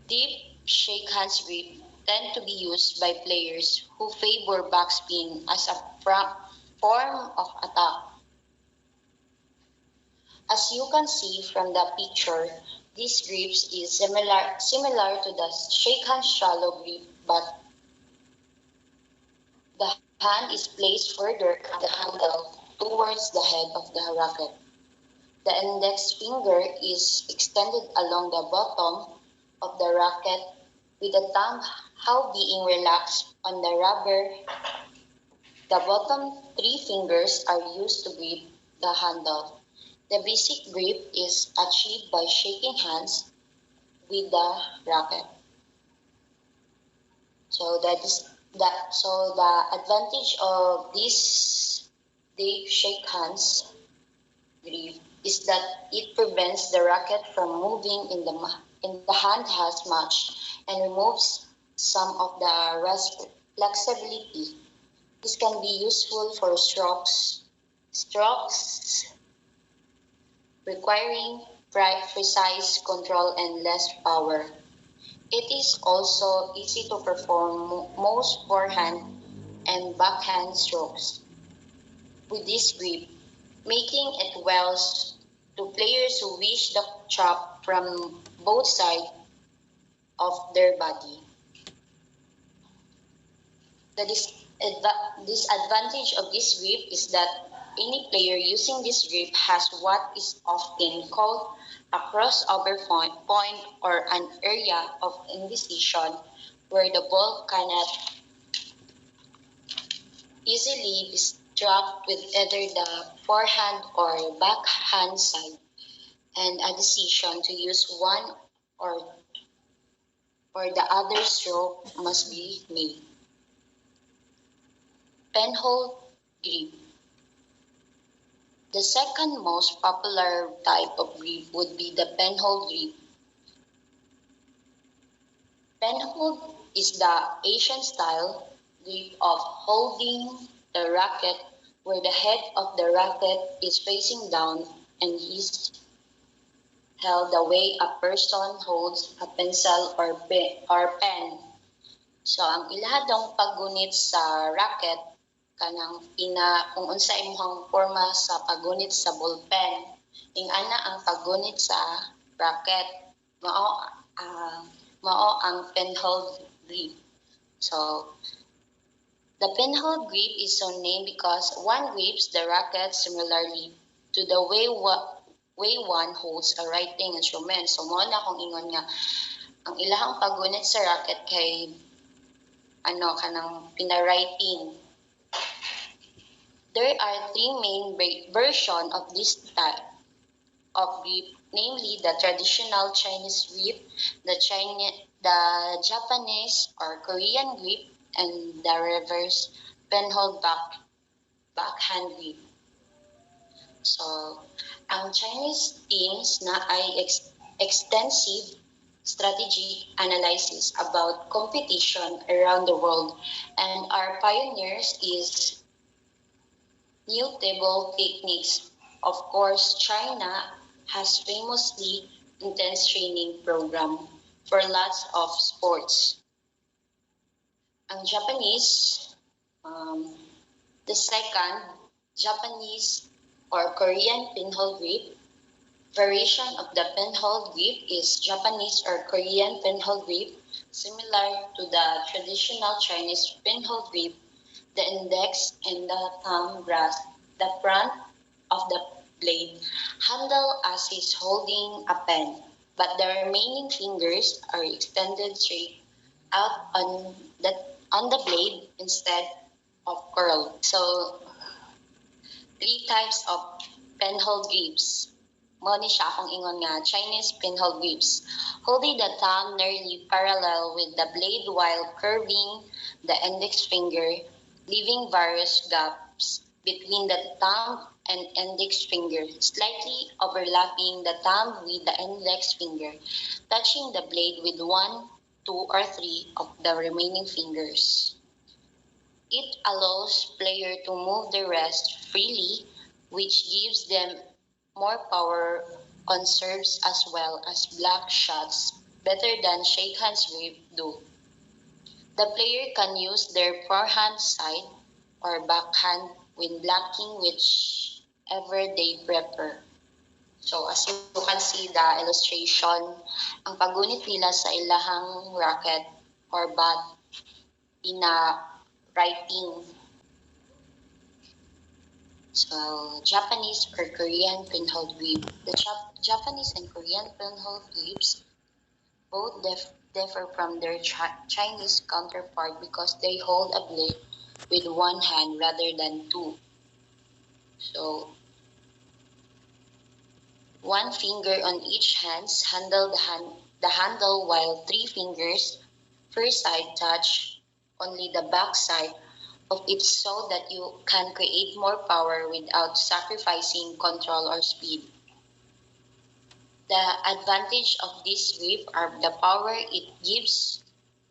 Deep shake-hands grip tend to be used by players who favor backspin as a form of attack. As you can see from the picture, this grip is similar to the shake-hand shallow grip, but the hand is placed further at the handle towards the head of the racket. The index finger is extended along the bottom of the racket with the thumb how being relaxed on the rubber. The bottom three fingers are used to grip the handle. The basic grip is achieved by shaking hands with the racket. So the advantage of this deep shake hands grip is that it prevents the racket from moving in the hand as much and removes some of the flexibility. This can be useful for strokes requiring precise control and less power. It is also easy to perform most forehand and backhand strokes with this grip, making it well to players who wish the chop from both sides of their body. The disadvantage of this grip is that any player using this grip has what is often called a crossover point or an area of indecision where the ball cannot easily be struck with either the forehand or backhand side, and a decision to use one or, or the other stroke must be made. Penhold grip. The second most popular type of grip would be the penhold grip. Penhold is the Asian style grip of holding the racket where the head of the racket is facing down and is held the way a person holds a pencil or pen. So ang ilahadong paggunit sa racket kanang kung unsa imong forma sa paggunit sa ballpen, ana ang paggunit sa racket, mao ang penhold grip. So the penhold grip is so named because one grips the racket similarly to the way one holds a writing instrument. So mo na kung ingon nga ang ilahang paggunit sa racket kay kanang pinawriting. There are three main versions of this type of grip, namely the traditional Chinese grip, the Japanese or Korean grip, and the reverse penhold backhand grip. So, ang Chinese teams na ay extensive strategic analysis about competition around the world and our pioneers is new table techniques. Of course, China has famously intense training program for lots of sports. Ang Japanese, the second Japanese or Korean pinhold grip variation of the penhold grip is Japanese or Korean penhold grip, similar to the traditional Chinese penhold grip. The index and the thumb grasp the front of the blade handle as is holding a pen, but the remaining fingers are extended straight out on the blade instead of curled. So, three types of penhold grips. Mo ni siya akong ingon nga Chinese penhold grips. Holding the thumb nearly parallel with the blade while curving the index finger. leaving various gaps between the thumb and index finger, slightly overlapping the thumb with the index finger, touching the blade with one, two, or three of the remaining fingers. It allows player to move the rest freely, which gives them more power on serves as well as block shots, better than shake hands grip do. The player can use their forehand side or backhand when blocking whichever they prefer. So as you can see the illustration, ang paggunit nila sa ilahang racket or bat ina writing. So Japanese or Korean pinhole grip. The Japanese and Korean pinhole grips both differ from their Chinese counterpart because they hold a blade with one hand rather than two. So one finger on each hand handle the handle while three fingers per side touch only the back side of it so that you can create more power without sacrificing control or speed. The advantage of this grip are the power it gives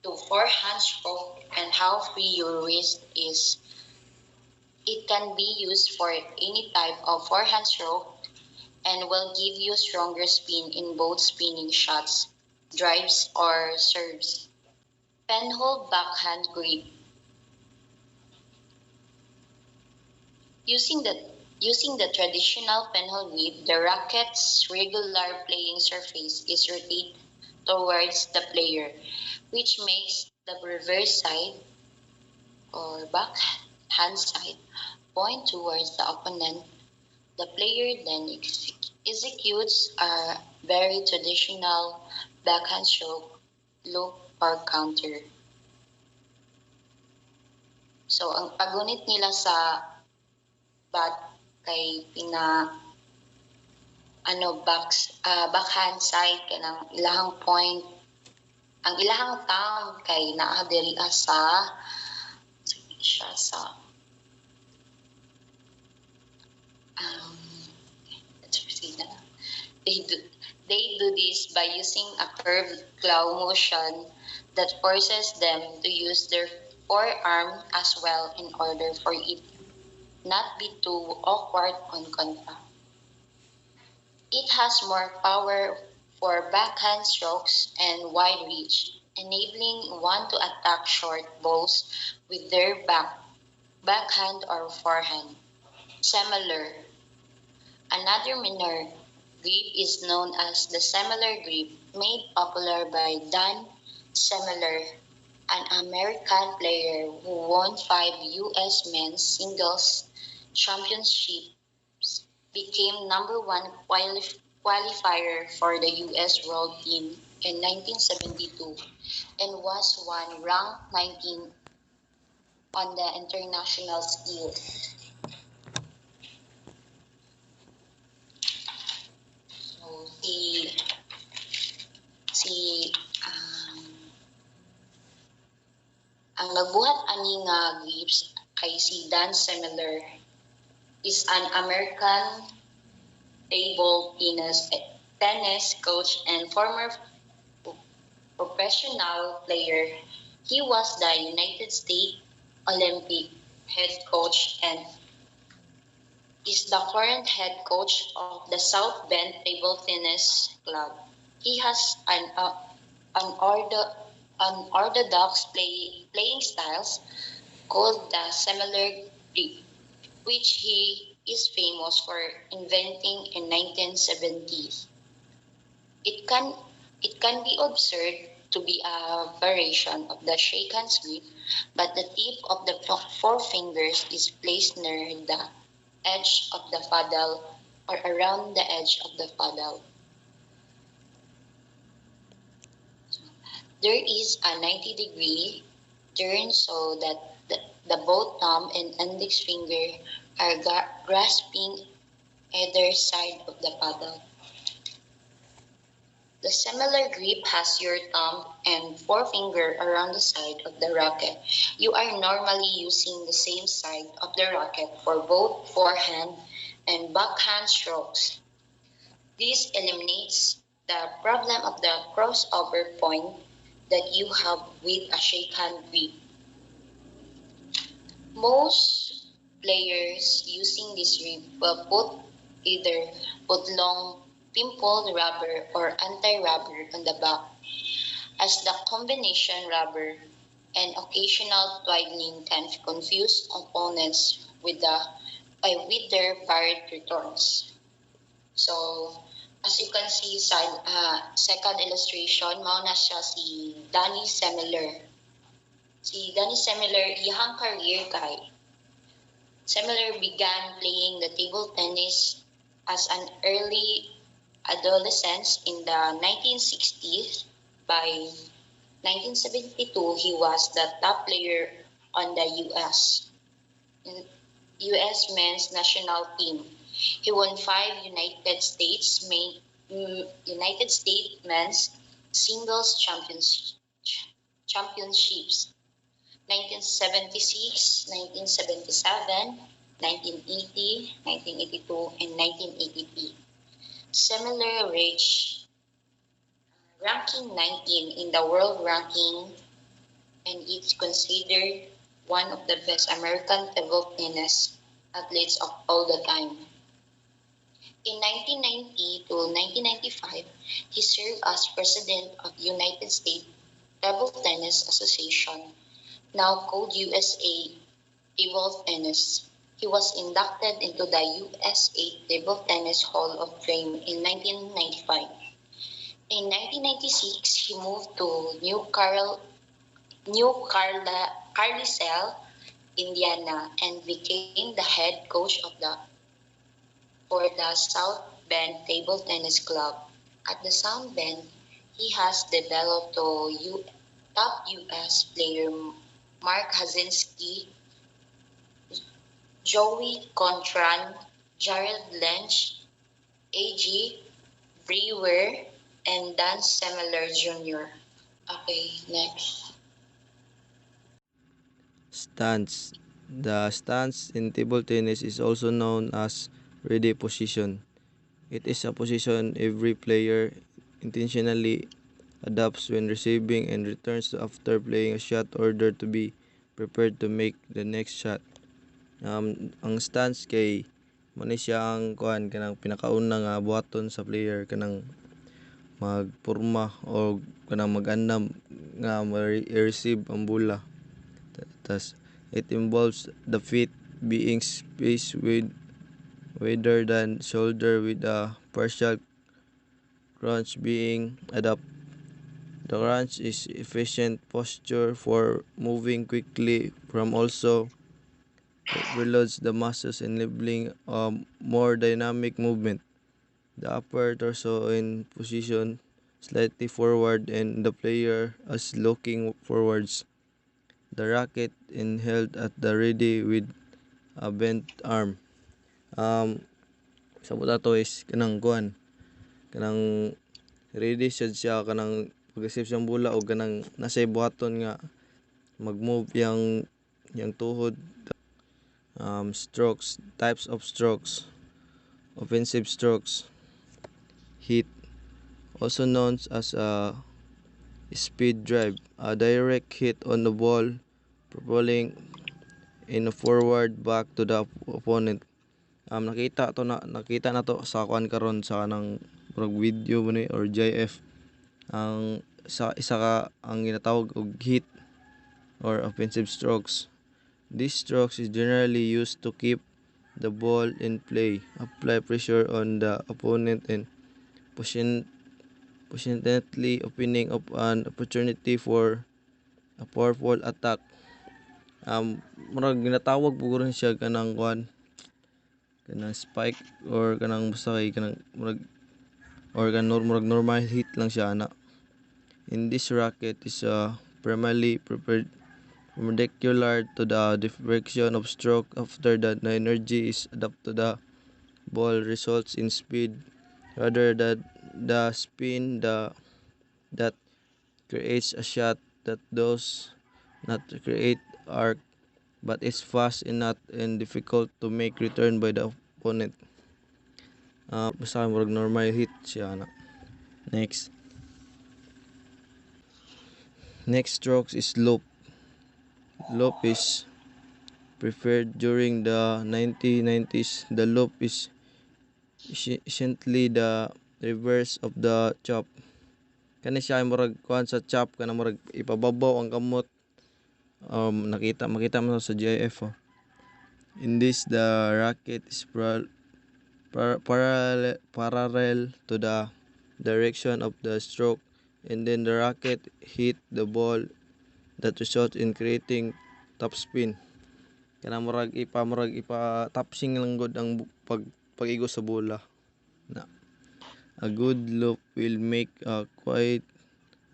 to forehand stroke and how free your wrist is. It can be used for any type of forehand stroke and will give you stronger spin in both spinning shots, drives, or serves. Penhold backhand grip. Using the traditional penhold grip, the racket's regular playing surface is rotated towards the player, which makes the reverse side or backhand side point towards the opponent. The player then executes a very traditional backhand stroke, loop, or counter. So, ang pagunit nila sa bat kay backhand side kanang ilahang point, ang ilahang thumb kay naa diri sa let's proceed na. They do this by using a curved claw motion that forces them to use their forearm as well in order for it not be too awkward on contact. It has more power for backhand strokes and wide reach, enabling one to attack short balls with their backhand or forehand. Similar. Another minor grip is known as the Semler grip, made popular by Dan Semler, an American player who won 5 U.S. men's singles championships, became number one qualifier for the U.S. World Team in 1972, and was ranked 19 on the international scale. So ang nagbuhat ani nga grips kay si Dan Semler is an American table tennis coach and former professional player. He was the United States Olympic head coach and is the current head coach of the South Bend Table Tennis Club. He has unorthodox playing styles called the Semler grip, which he is famous for inventing in 1970s. It can be observed to be a variation of the shake hands grip, but the tip of the four fingers is placed near the edge of the paddle or around the edge of the paddle. There is a 90-degree turn so that the both thumb and index finger are grasping either side of the paddle. The similar grip has your thumb and forefinger around the side of the racket. You are normally using the same side of the racket for both forehand and backhand strokes. This eliminates the problem of the crossover point that you have with a shakehand grip. Most players using this grip will either put long pimple rubber or anti-rubber on the back, as the combination rubber and occasional twiddling can confuse opponents with their varied returns. So, as you can see sa second illustration, mao na siya si Danny Semler. Si Danny Semler, iyang career kay Semler began playing the table tennis as an early adolescent in the 1960s. By 1972, he was the top player on the US men's national team. He won five United States men's singles championships: 1976, 1977, 1980, 1982, and 1983. Similar reached ranking 19 in the world ranking, and it's considered one of the best American table tennis athletes of all the time. In 1990 to 1995, he served as president of United States Table Tennis Association, now called USA Table Tennis. He was inducted into the USA Table Tennis Hall of Fame in 1995. In 1996, he moved to Carlisle, Indiana, and became the head coach for the South Bend Table Tennis Club. At the South Bend, he has developed top US player Mark Hazinski, Joey Contran, Jared Lynch, A.G. Brewer, and Dan Semler Jr. Okay, next. Stance. The stance in table tennis is also known as ready position. It is a position every player intentionally adopts when receiving and returns after playing a shot order to be prepared to make the next shot. Ang stance kay mo ni siya ang kuan kanang pinakauna nga buhaton sa player kanang magporma o kanang mag-andam nga ma-receive ang bola. Tas it involves the feet being spaced with wider than shoulder with a partial crunch being adopted. The crunch is efficient posture for moving quickly from also overloads the muscles enabling more dynamic movement. The upper torso in position slightly forward and the player is looking forwards. The racket in held at the ready with a bent arm. Sa buta to is kanang kuan. Kanang ready siya kanang pag-receive siyang bola o kanang nasa buhaton nga mag-move yang tuhod. Strokes, types of strokes, offensive strokes, hit, also known as a speed drive, a direct hit on the ball, propelling in a forward back to the opponent. Nakita na to sa kuan karon sa kanang video mo ni or GIF. Ang isa ka ang ginatawag og hit or offensive strokes. These strokes is generally used to keep the ball in play, apply pressure on the opponent, and potentially opening up an opportunity for a powerful attack. Murag ginatawag po rin siya kanang kuan, kanang spike or kanang basta kay kanang murag or murag normal hit lang siya ana. In this racket is primarily perpendicular to the direction of stroke. After that, the energy is adapted to the ball results in speed rather than the spin that creates a shot that does not create arc but is fast enough and difficult to make return by the opponent. Basta murag normal hit siya na. Next. Next strokes is loop. Loop is preferred during the 1990s. The loop is essentially the reverse of the chop. Kani siya murag kuan sa chop kana murag ipababaw ang kamot. Makita mo sa GIF. In this, the racket is parallel to the direction of the stroke, and then the racket hit the ball that results in creating topspin. Kana murag ipa topsing lang gud ang pag-igo sa bola. Na. A good loop will make quite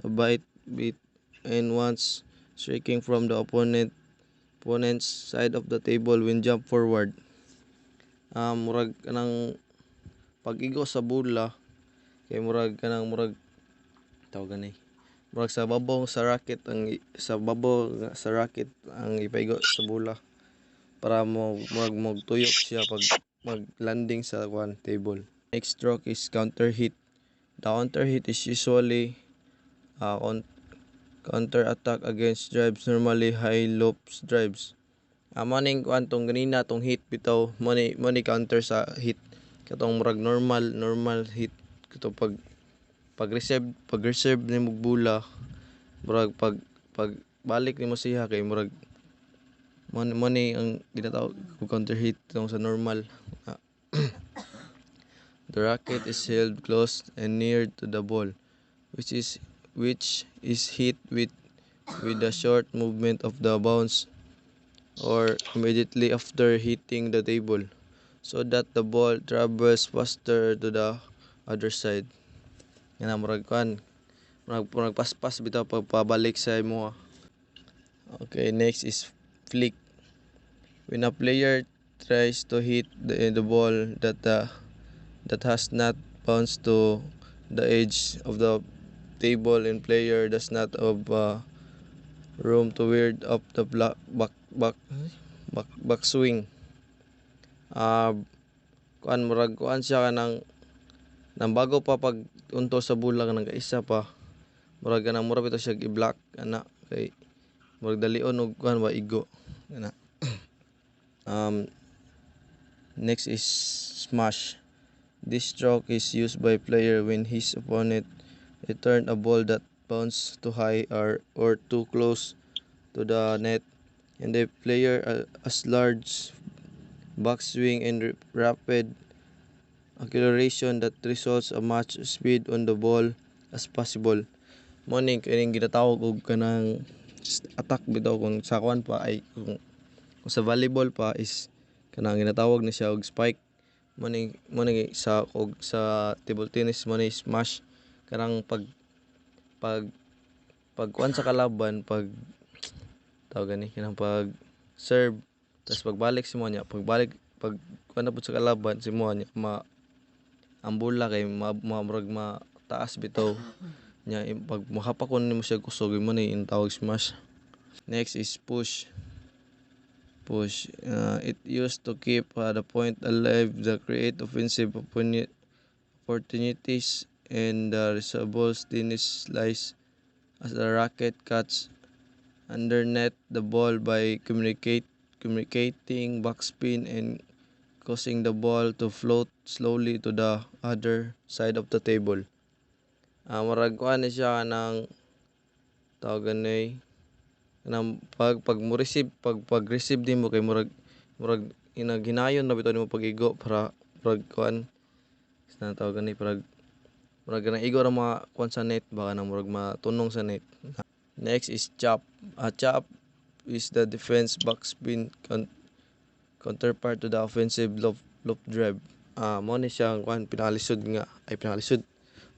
a bit and once striking from the opponent's side of the table when jump forward. Murag kanang pag-igo sa bola kay murag tawag gani. Murag sa babaw sa racket ang ipaigo sa bola para murag tuyok siya pag mag-landing sa table. Next stroke is counter hit. The counter hit is usually counter attack against drives, normally high loops drives. Maning tong ganina tong hit bitaw money counter sa hit katong murag normal hit kato pag reserve nimo bola murag pag balik nimo siya kay murag money ang ginatawag counter hit tong sa normal. The racket is held close and near to the ball which is hit with a short movement of the bounce or immediately after hitting the table so that the ball travels faster to the other side. Yan murag paspas bitaw pagpabalik sa imo. Okay, next is flick. When a player tries to hit the ball that has not bounced to the edge of the table and player does not have room to weird up the back swing. Kuan siya kanang bago pa pag unto sa bola kanang kaisa pa murag bitaw siya i-block ana kay murag dalion og kuan ba igo ana. Next is smash. This stroke is used by player when his opponent return a ball that bounced too high or too close to the net and the player has large backswing and rapid acceleration that results a much speed on the ball as possible. Morning kining ginatawag og kanang attack bitaw kung sa kuan pa ay kung sa volleyball pa is kanang ginatawag na siya og spike. Morning sa table tennis morning smash kanang pag kuan sa kalaban pag tawag gani kanang pag serve tas pagbalik si mo niya pag kuan na pud sa kalaban si mo niya ang bola kay murag taas bitaw nya pag mahapakon nimo siya kusog mo ni tawag smash. Next is push. It used to keep the point alive, the create offensive opportunities and the reservoirs tennis slice as the racket cuts undernet the ball by communicating backspin and causing the ball to float slowly to the other side of the table. Murag kuan ni siya ng tawagan ni kanang pag receive din mo kay murag ginayon na bitaw nimo pag-igo para murag kuan sa tawagan ni murag ganang igo ra mga kuan sa net baka nang murag matunong sa net. Next is chop. Chop is the defense backspin counterpart to the offensive loop drive. Mo ni siya kuan pinakalisod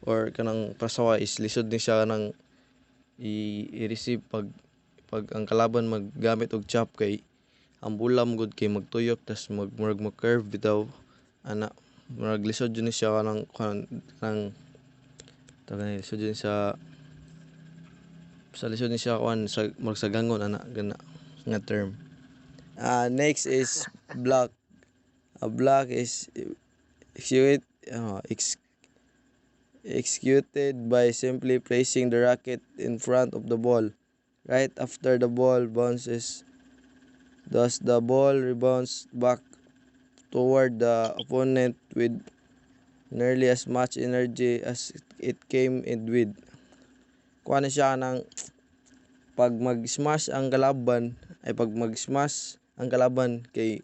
or kanang pasawa is lisod ni siya kanang i-receive pag ang kalaban maggamit og chop kay ang bola gud kay magtuyok tas murag curve bitaw ana murag lisod jud ni siya kanang Tagay lisod yun sa lisod ni siya kuan sa magsagangon ana gana nga term. Next is block. A block is execute, executed by simply placing the racket in front of the ball right after the ball bounces. Thus the ball rebounds back toward the opponent with nearly as much energy as it came in with. Kuha na siya ng pag mag-smash ang kalaban kay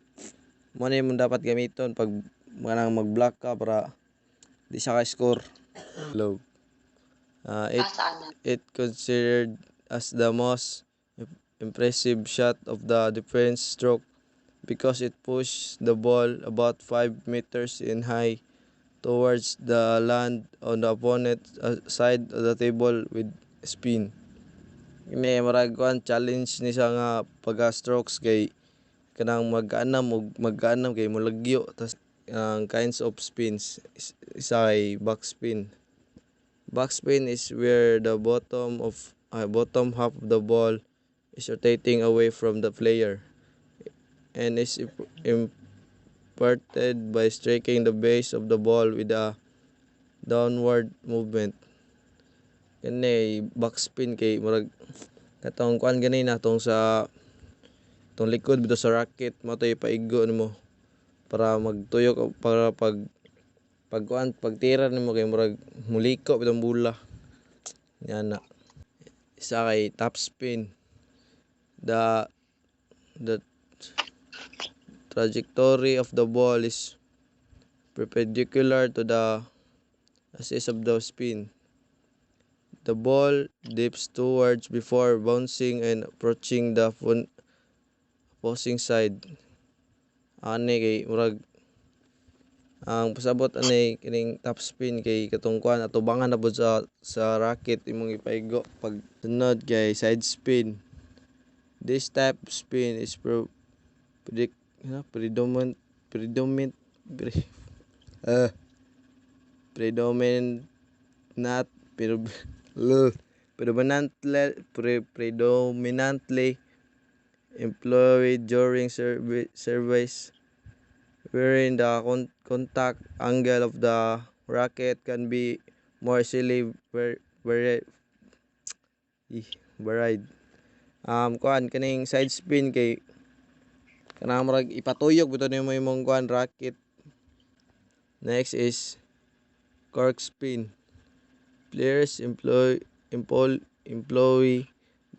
mo na yung dapat gamiton pag manang mag-block ka para di siya ka-score. Low. Saan na? It considered as the most impressive shot of the defense stroke because it pushed the ball about 5 meters in high towards the land on the opponent side of the table with spin. Ini marag kuan challenge ni siya nga pagka-strokes kay kanang mag-anam kay mulagyo tas ang kinds of spins isa kay backspin. Backspin is where the bottom half of the ball is rotating away from the player and is imparted by striking the base of the ball with a downward movement. Kani backspin kay murag katong kuan gani na tong sa tong likod bitaw sa racket mo to ipaigo nimo para magtuyok para pag tira nimo kay murag muliko bitong bola. Yan na. Isa kay top spin. The trajectory of the ball is perpendicular to the axis of the spin. The ball dips towards before bouncing and approaching the opposing side. Ani kay murag ang pasabot ani kining top spin kay katungkuan atubangan na pud sa racket imong ipaigo. Pag sunod kay side spin. This type of spin is predominantly employed during service wherein the contact angle of the racket can be more easily varied. Kuan kaning side spin kay kanang murag ipatuyok bitaw nimo imong kuan racket. Next is cork spin. Players employ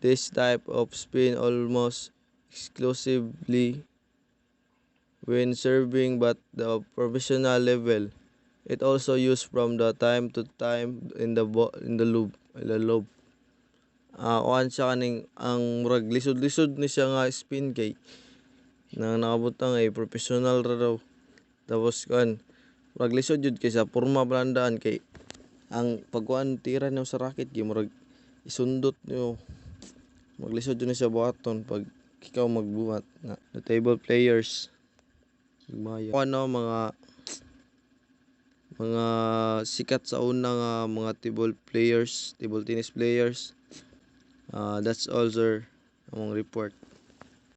this type of spin almost exclusively when serving but the professional level. It also used from the time to time in the loop. Kuan siya kaning ang murag lisod-lisod ni siya nga spin kay na nakabutang ay professional ra daw. Tapos kuan murag lisod jud kay sa porma palandaan kay ang pagkuan tira niyo sa racket kay murag isundot niyo maglisod jud ni siya buhaton pag ikaw magbuhat na the table players ano mga sikat sa una nga mga table tennis players. That's all sir among report.